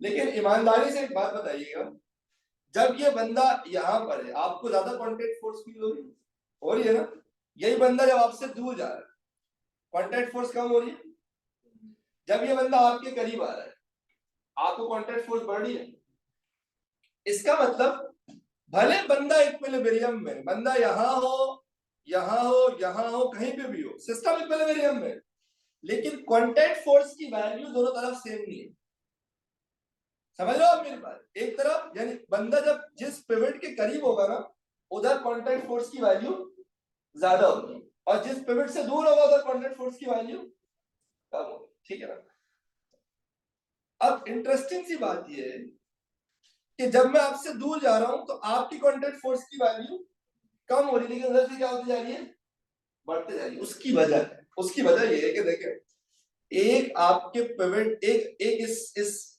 लेकिन ईमानदारी से एक बात बताइएगा, जब ये बंदा यहाँ पर है आपको ज्यादा कांटेक्ट फोर्स फील हो रही है ना? यही बंदा जब आपसे दूर जा रहा है कांटेक्ट फोर्स कम हो रही है। जब ये बंदा आपके करीब आ रहा है आपको कांटेक्ट फोर्स बढ़ रही है। इसका मतलब भले बंदा इक्विलिब्रियम में, बंदा यहाँ हो, यहाँ हो, यहाँ हो, कहीं पे भी हो, सिस्टम इक्विलिब्रियम में, लेकिन कांटेक्ट फोर्स की वैल्यू दोनों तरफ सेम नहीं है। समझ लो आप मेरी बात? एक तरफ यानी बंदा जब जिस पिवट के करीब होगा ना उधर कांटेक्ट फोर्स की वैल्यू ज्यादा होगी, और जिस पिवट से दूर होगा उधर कांटेक्ट फोर्स की वैल्यू कम होगी। ठीक है ना? अब इंटरेस्टिंग सी बात यह है कि जब मैं आपसे दूर जा रहा हूं तो आपकी कांटेक्ट फोर्स की वैल्यू कम हो रही है, लेकिन उधर से क्या होती जा रही है? बढ़ते जा रही है। उसकी वजह यह है कि देखें, एक आपके पिवट, एक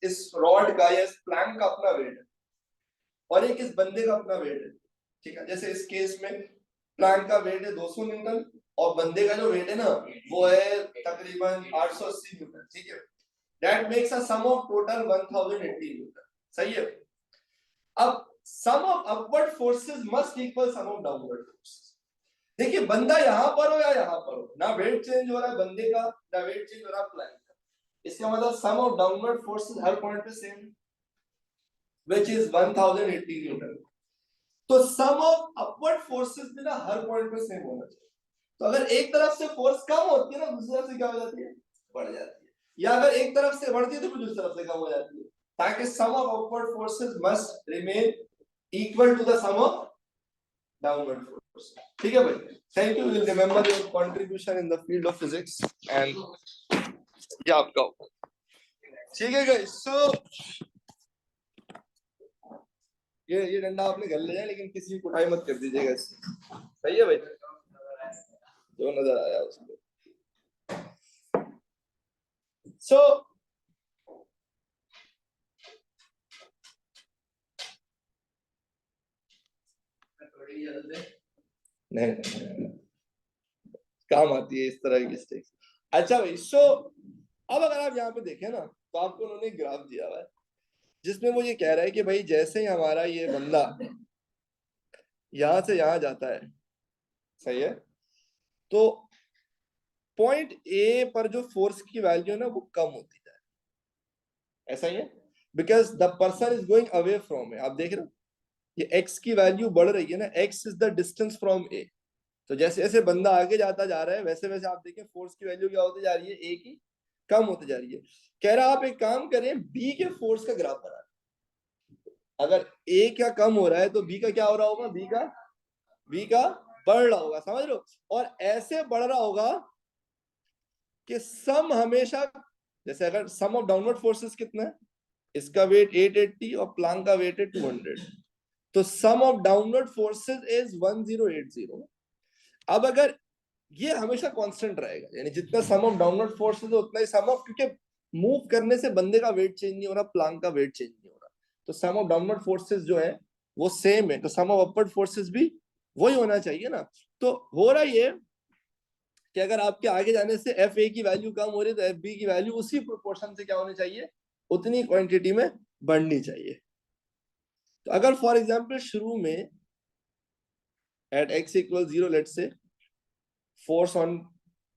इस रॉड का या इस प्लैंक का अपना वेट है और एक इस बंदे का अपना वेट है। ठीक है? जैसे इस केस में प्लैंक का वेट है 200 न्यूटन और बंदे का जो वेट है ना वो है तकरीबन 880 न्यूटन। ठीक है? That makes a sum of total 1080 newton. सही है? अब sum of upward forces must equal sum of downward forces. देखिए बंदा यहां पर हो या यहां पर हो, ना वेट चेंज हो रहा है बंदे का, ना वेट चेंज हो रहा है प्लैंक का। इसका मतलब सम ऑफ डाउनवर्ड फोर्सेस हर पॉइंट पे सेम, व्हिच इज 1080 न्यूटन। तो सम ऑफ अपवर्ड फोर्सेस भी ना हर पॉइंट पे सेम होना चाहिए। तो अगर एक तरफ से फोर्स कम होती है ना दूसरी तरफ से क्या हो जाती है? बढ़ जाती है। या अगर एक तरफ से बढ़ती है तो दूसरी तरफ से कम हो जाती है, ताकि sum of upward forces must remain equal to the sum of downward force. ठीक है भाई? Thank you. Will remember your contribution in the field of physics and ये आपका। ठीक है गाइस, सो ये डंडा आपने घर ले जाए लेकिन किसी को उठाई मत कर दीजिएगा इससे। सही है भाई? जो नजर आया उसको। सो नहीं, काम आती है इस तरह की स्टेक्स। अच्छा भाई, सो अब अगर आप यहाँ पे देखें ना तो आपको उन्होंने ग्राफ दिया हुआ है जिसमें वो ये कह रहा है कि भाई जैसे ही हमारा ये बंदा यहां से यहां जाता है, सही है, तो पॉइंट ए पर जो फोर्स की वैल्यू है ना वो कम होती जाए। ऐसा ही है, because the person is going away from A. आप देख रहे हो ये x की वैल्यू बढ़ रही है ना, x is the distance from A. तो जैसे जैसे बंदा आगे जाता जा रहा है वैसे वैसे आप देखें फोर्स की वैल्यू क्या होती जा रही है? ए की कम होती जा रही है। कह रहा आप एक काम करें, बी के फोर्स का ग्राफ बना। अगर ए क्या कम हो रहा है तो बी का क्या हो रहा होगा? बी का बढ़ रहा होगा। समझ लो? और ऐसे बढ़ रहा होगा कि सम हमेशा, जैसे अगर सम ऑफ डाउनवर्ड फोर्सेस कितना है, इसका वेट 880 और प्लैंक का वेट है 200, तो sum of downward forces is 1080। अब अगर ये हमेशा कांस्टेंट रहेगा, यानी जितना सम ऑफ डाउनवर्ड फोर्सेस है उतना ही सम ऑफ, क्योंकि मूव करने से बंदे का वेट चेंज नहीं हो रहा, प्लैंक का वेट चेंज नहीं हो रहा, तो सम ऑफ डाउनवर्ड फोर्सेस जो है वो सेम है, तो सम ऑफ अपवर्ड फोर्सेस भी वही होना चाहिए ना। तो हो रहा ये कि अगर आपके आगे जाने से एफ ए की वैल्यू कम हो रही है तो एफ बी की वैल्यू उसी प्रोपोर्शन से क्या होनी चाहिए? उतनी क्वांटिटी में बढ़नी चाहिए। तो अगर फॉर एग्जांपल शुरू में at x equal 0 let's say force on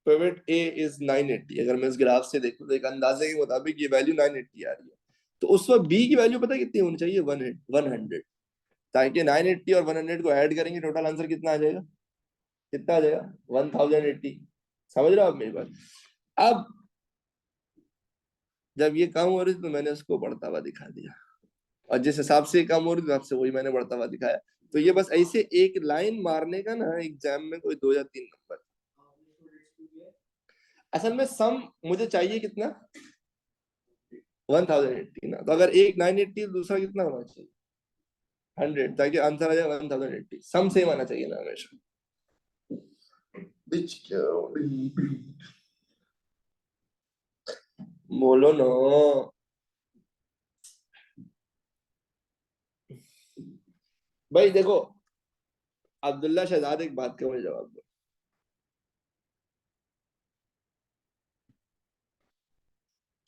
pivot A is 980, अगर मैं इस ग्राफ से देखूं तो एक अंदाजे के मुताबिक ये वैल्यू 980 आ रही है, तो उस वक्त B की वैल्यू पता कितनी होनी चाहिए? 100, ताकि 980 और 100 को ऐड करेंगे टोटल आंसर कितना आ जाएगा? कितना आ जाएगा? 1080। समझ रहे हो आप मेरी बात? अब जब ये कम हो रही थी तो मैंने उसको बढ़ता हुआ दिखा दिया, और जिस हिसाब से कम हो रही थी आपसे वही मैंने बढ़ता हुआ दिखाया। तो ये बस ऐसे एक लाइन मारने का ना एग्जाम में कोई 2 या 3 नंबर। असल में सम मुझे चाहिए कितना? 1080 ना, तो अगर एक 980 दूसरा कितना होना चाहिए? 100, ताकि आंसर आ जाए 1080। सम सेम आना चाहिए ना हमेशा। बोलो ना भाई। देखो अब्दुल्ला शहजाद, एक बात का मुझे जवाब दो।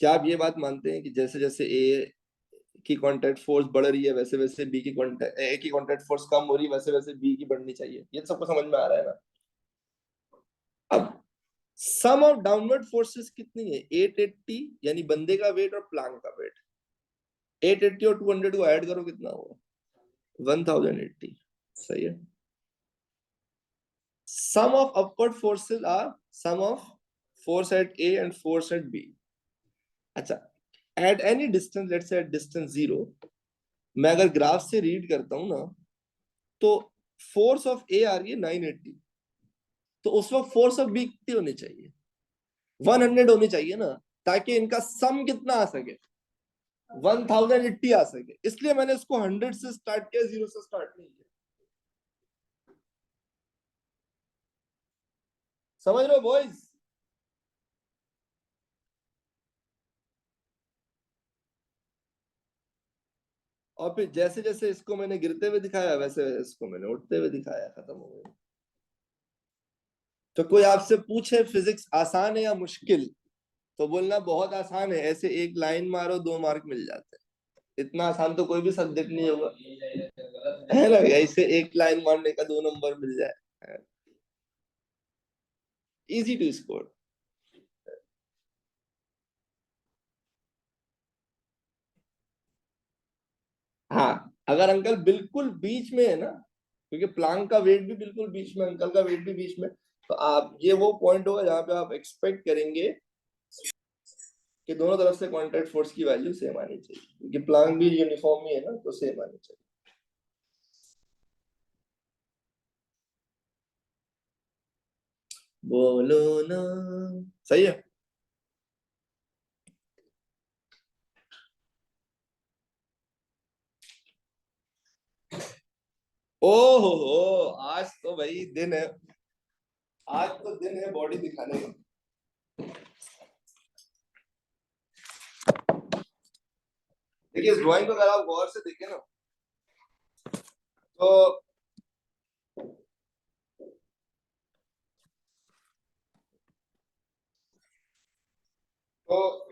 क्या आप ये बात मानते हैं कि जैसे जैसे ए की कांटेक्ट फोर्स बढ़ रही है वैसे वैसे बी की कांटेक्ट ए की कांटेक्ट फोर्स कम हो रही है वैसे वैसे बी की बढ़नी चाहिए? ये सबको समझ में आ रहा है ना? अब सम ऑफ डाउनवर्ड फोर्सेस कितनी है? 880 यानी बंदे का वेट और प्लांक का वेट। 880 और 200 को ऐड करो कितना होगा? 1080। सही है। Sum of upward forces are sum of force at A and force at B. अच्छा, at any distance, let's say at distance 0, मैं अगर ग्राफ से रीड करता हूं ना, तो फोर्स ऑफ ए आ रही है 980, तो उस वक्त फोर्स ऑफ बी कितनी होनी चाहिए? 100 होनी चाहिए ना, ताकि इनका सम कितना आ सके? 1080 आ सके। इसलिए मैंने इसको 100 से स्टार्ट किया, 0 से स्टार्ट नहीं किया। समझ रहे हो बॉयज? और फिर जैसे जैसे इसको मैंने गिरते हुए दिखाया वैसे वैसे इसको मैंने उठते हुए दिखाया, खत्म हो गया। तो कोई आपसे पूछे फिजिक्स आसान है या मुश्किल, तो बोलना बहुत आसान है, ऐसे एक लाइन मारो 2 मार्क मिल जाते हैं। इतना आसान तो कोई भी सब्जेक्ट नहीं होगा, है ना? ऐसे एक लाइन मारने का 2 नंबर मिल जाए, इजी टू स्कोर। हाँ, अगर अंकल बिल्कुल बीच में है ना, क्योंकि प्लांक का वेट भी बिल्कुल बीच में, अंकल का वेट भी बीच में, तो आप ये वो पॉइंट होगा जहां पे आप एक्सपेक्ट करेंगे कि दोनों तरफ से कॉन्टैक्ट फोर्स की वैल्यू सेम आनी चाहिए, क्योंकि प्लांक भी यूनिफॉर्म ही है ना, तो सेम आनी चाहिए। बोलो ना, सही है। ओहो हो, आज तो भाई दिन है, आज तो दिन है बॉडी दिखाने का। देखिए इस ड्राइंग को अगर आप गौर से देखें ना, तो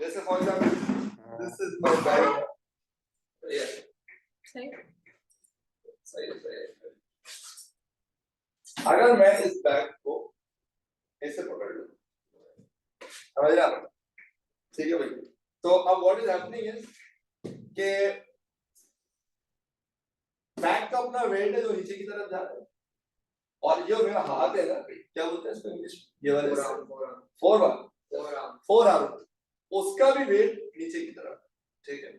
जैसे for example this is my bag. सही सही सही। अगर मैं इस बैग को ऐसे पकड़ लूं, समझ रहे आप? ठीक है भाई। तो अब व्हाट इज हैपनिंग इज कि बैग का अपना वेट है जो नीचे की तरफ जा रहा है, और ये मेरा हाथ है ना, क्या बोलते हैं इसको इंग्लिश, ये वाले फोर आर्म, उसका भी वेट नीचे की तरफ। ठीक है,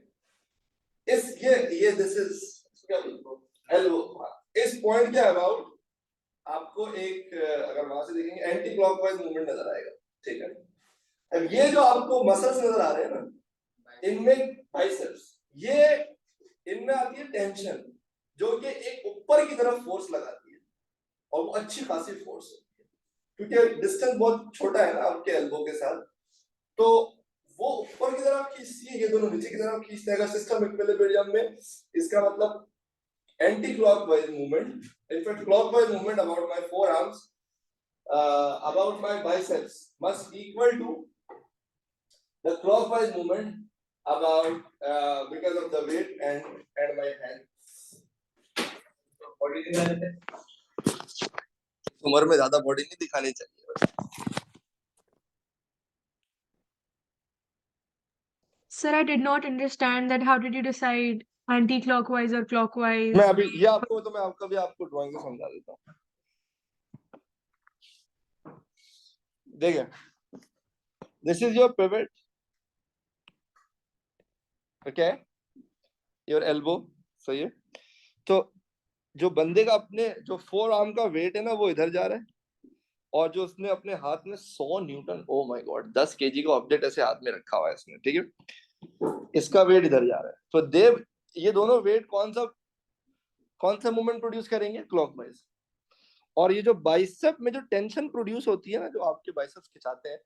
इस ये दिस इज क्या बोलते हैं, एल्बो। इस पॉइंट के अबाउट आपको एक, अगर वहां से देखेंगे, एंटी क्लॉकवाइज मूवमेंट नजर आएगा। ठीक है, अब ये जो आपको मसल्स नजर आ रहे हैं ना, इनमें बाइसेप्स, ये इनमें आती है टेंशन, जो कि एक ऊपर की तरफ फोर्स लगाती है, और वो अच्छी खासी फोर्स होती है, क्योंकि डिस्टेंस बहुत छोटा है ना आपके एल्बो के साथ, तो वो ऊपर की तरफ खींचती है, ये दोनों नीचे की तरफ खींचते हैं। अगर सिस्टम इक्विलिब्रियम में, इसका मतलब anti clockwise movement, in fact clockwise movement about my four arms, about my biceps must equal to the clockwise movement about because of the weight and my hand. Body दिखाने उम्र में ज्यादा बॉडी नहीं दिखानी चाहिए। Sir, I did not understand that. How did you decide anti-clockwise or clockwise? मैं अभी ये आपको, तो मैं आपका भी आपको ड्राइंग में समझा देता हूँ। देखिए, this is your pivot, okay, your elbow, सही है। तो जो बंदे का अपने जो फोर आर्म का वेट है ना, वो इधर जा रहा है, और जो उसने अपने हाथ में 100 Newton, oh my God, 10 KG का ऑब्जेक्ट ऐसे हाथ में रखा हुआ है इसने, ठीक है, इसका वेट इधर जा रहा है। तो देव, ये दोनों वेट कौन सा मूवमेंट प्रोड्यूस करेंगे? क्लॉकवाइज। और ये जो बाइसेप में जो टेंशन प्रोड्यूस होती है ना, जो आपके बाइसेप्स खिंचाते हैं,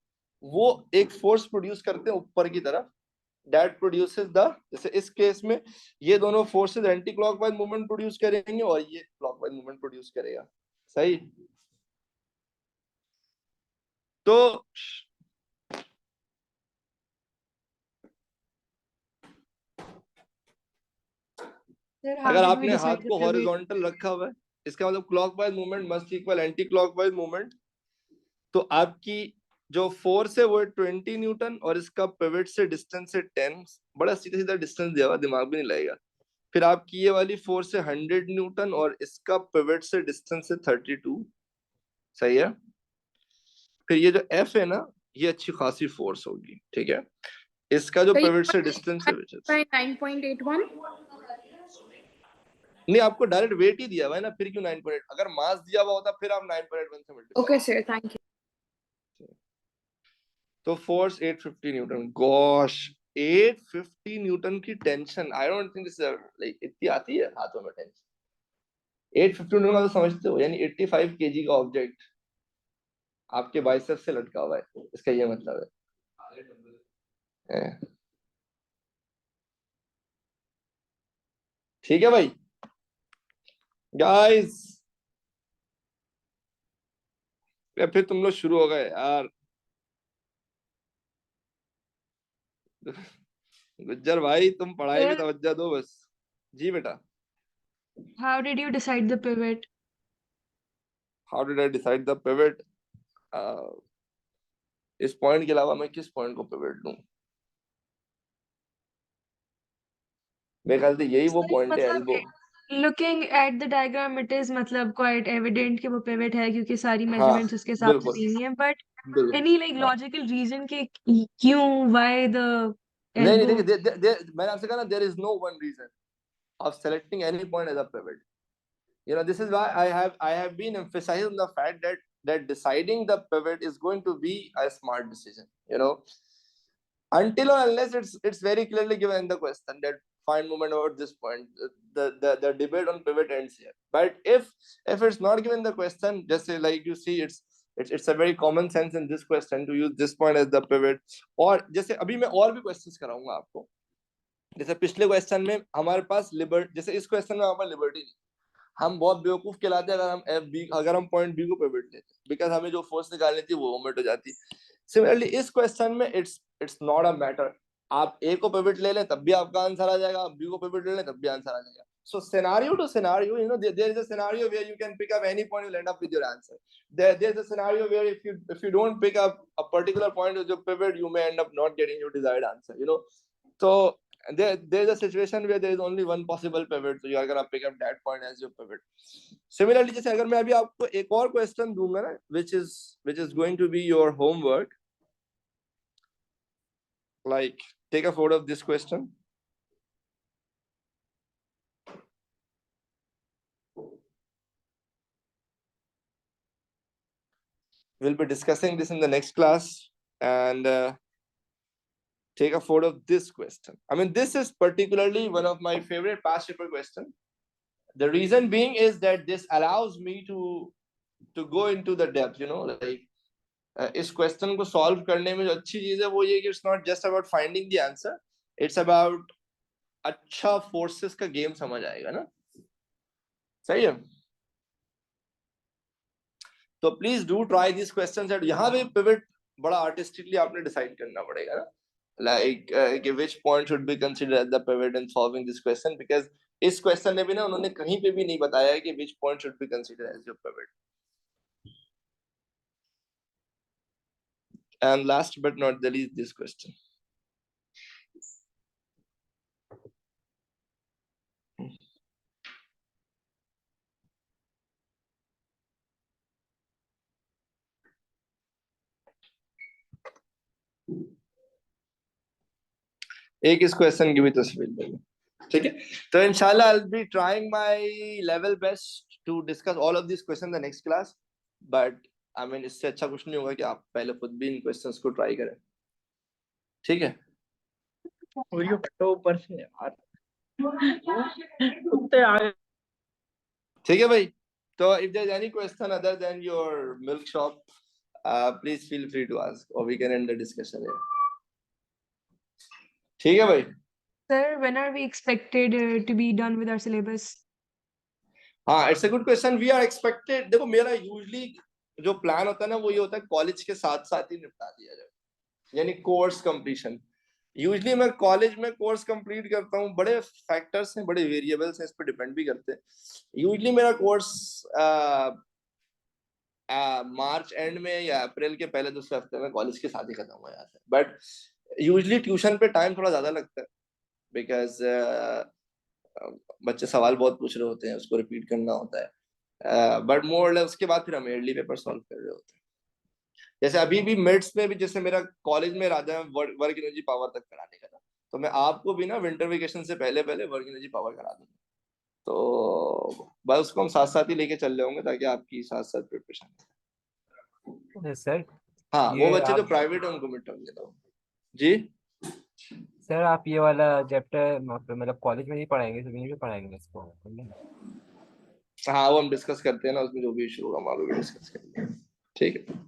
वो एक फोर्स प्रोड्यूस करते हैं ऊपर की तरफ, दैट प्रोड्यूसेस द, जैसे इस केस में ये दोनों forces anti clockwise movement produce करेंगे और ये क्लॉकवाइज मूवमेंट प्रोड्यूस करेगा। सही। तो Sir, how अगर did we आपने हाथ decide the को pivot? हॉरिजॉन्टल रखा हुआ है, इसका मतलब clockwise movement must equal anti clockwise movement. तो आपकी जो फोर्स है वो है 20 न्यूटन और इसका पिवट से डिस्टेंस है 10। बड़ा सीधा सीधा डिस्टेंस दिया हुआ, दिमाग भी नहीं लगेगा। फिर आपकी ये वाली फोर्स है 100 न्यूटन और इसका पिवट से डिस्टेंस है 32। सही है। फिर ये जो एफ है ना, ये अच्छी खासी फोर्स होगी, ठीक है। इसका जो तो ये पिवट से डिस्टेंस है which is 9.81। नहीं, आपको डायरेक्ट वेट ही दिया हुआ है ना, फिर क्यों 9.8? अगर मास दिया हुआ होता फिर आप 9.81 से multiply. Okay sir, thank you. तो फोर्स 850 न्यूटन। गॉश, 850 न्यूटन की tension, I don't think this like इतनी आती है हाथों में टेंशन। 850 न्यूटन का तो समझते हो, यानी 85 केजी का ऑब्जेक्ट आपके बाइसेप से लटका हुआ है, इसका ये मतलब है। ठीक है भाई गाइस, या फिर तुम लोग शुरू हो गए यार। गुज्जर भाई तुम पढ़ाई में Sir, तवज्जो दो बस। जी बेटा। how did you decide the pivot? How did I decide the pivot? इस पॉइंट के अलावा मैं किस पॉइंट को पिवट लूं? मेरे ख्याल से यही वो Sir, पॉइंट है, मतलब elbow. looking at the diagram, it is मतलब quite evident कि वो pivot है क्योंकि सारी हाँ measurements उसके हिसाब से बिल्कुल लेनी है. But बिल्कुल। any like हाँ। logical reason कि क्यों, why the नहीं नहीं, elbow? देखिए मैंने आपसे कहा ना, there is no one reason of selecting any point as a pivot. You know, this is why I have been emphasizing the fact that deciding the pivot is going to be a smart decision, you know, until or unless it's very clearly given in the question that find moment about this point. The debate on pivot ends here. But if it's not given the question, just say like you see, it's a very common sense in this question to use this point as the pivot. और जैसे अभी मैं और भी questions कराऊंगा आपको, जैसे पिछले क्वेश्चन में हमारे पास लिबर्टी, जैसे इस क्वेश्चन में हमारे पास लिबर्टी नहीं, हम बहुत बेवकूफ कहलाते हैं अगर हम पॉइंट बी को पिवट लेते, बिकॉज हमें जो फोर्स निकालनी थी वो ओमिट हो जाती। सिमिलरली इस क्वेश्चन में इट्स नॉट अ मैटर, आप ए को पिवट ले लें तब भी आपका आंसर आ जाएगा, आप बी को पिवट ले लें तब भी आंसर आ जाएगा। So scenario to scenario, you know, there is a scenario where you can pick up any point, you'll end up with your answer. There's a scenario where if you don't pick up a particular point as your pivot, you may end up not getting your desired answer, you know. So there's a situation where there is only one possible pivot, so you are gonna pick up that point as your pivot. Similarly, जैसे अगर मैं अभी आपको एक और question दूंगा ना, which is going to be your homework, like take a photo of this question. We'll be discussing this in the next class, and take a photo of this question. I mean, this is particularly one of my favorite past paper questions. The reason being is that this allows me to go into the depth, you know, like इस question को solve करने में जो अच्छी चीज है वो ये कि it's not just about finding the answer, it's about अच्छा फोर्सेस का गेम समझ आएगा ना। सही है। तो please do try this questions eight, यहाँ पे पिवट बड़ा आर्टिस्टिकली आपने डिसाइड करना पड़ेगा ना, like which point should be considered as the pivot in solving this question, because इस क्वेश्चन में भी ना उन्होंने कहीं पे भी नहीं बताया कि which point should be considered as your pivot. And last but not the least, this question. एक इस क्वेश्चन की भी तस्वीर लेंगे, ठीक है। तो इंशाल्लाह I'll be trying my level best to discuss all of these questions in the next class, but I mean इससे अच्छा कुछ नहीं होगा कि आप पहले खुद भी इन क्वेश्चंस को ट्राई करें, ठीक है। और ये फटो ऊपर से यार कुत्ते आ गए। ठीक है भाई, तो if there's any question other than your milk shop, please feel free to ask or we can end the discussion here. ठीक है भाई। Sir, when are we expected to be done with our syllabus? हाँ, it's a good question. We are expected, देखो मेरा usually जो plan होता है ना वो ये होता है कॉलेज के साथ साथ ही निपटा दिया जाए, यानी कोर्स कंप्लीशन। यूजली मैं कॉलेज में कोर्स कंप्लीट करता हूँ, बड़े फैक्टर्स हैं, बड़े वेरिएबल्स हैं, इस पर डिपेंड भी करते हैं। यूजली मेरा कोर्स मार्च एंड में या अप्रैल के पहले दूसरे हफ्ते में कॉलेज के साथ ही खत्म हो जाता है। बट यूजली ट्यूशन पे टाइम थोड़ा ज्यादा लगता है, बिकॉज बच्चे सवाल बहुत पूछ रहे होते हैं, उसको रिपीट करना होता है। बट मोर उसके बाद फिर हम ईयरली पेपर सॉल्व कर रहे होते हैं। जैसे अभी भी मिड्स में भी, जैसे मेरा कॉलेज में इरादा है वर्क एनर्जी पावर तक कराने का था, तो मैं आपको भी ना विंटर वेकेशन से पहले पहले वर्क एनर्जी पावर करा दूंगा। तो बस उसको हम साथ साथ ही लेके चल रहे होंगे, ताकि आपकी साथ साथ प्रिपरेशन। सर हाँ, वो ये बच्चे जो आप प्राइवेट है उनको मिड टर्म देता हूँ जी। सर आप ये वाला चैप्टर मतलब कॉलेज में नहीं पढ़ाएंगे, तो यहीं पे पढ़ाएंगे इसको? हाँ, वो हम डिस्कस करते हैं ना, उसमें जो भी इशू होगा हम आगे भी डिस्कस करेंगे। ठीक है।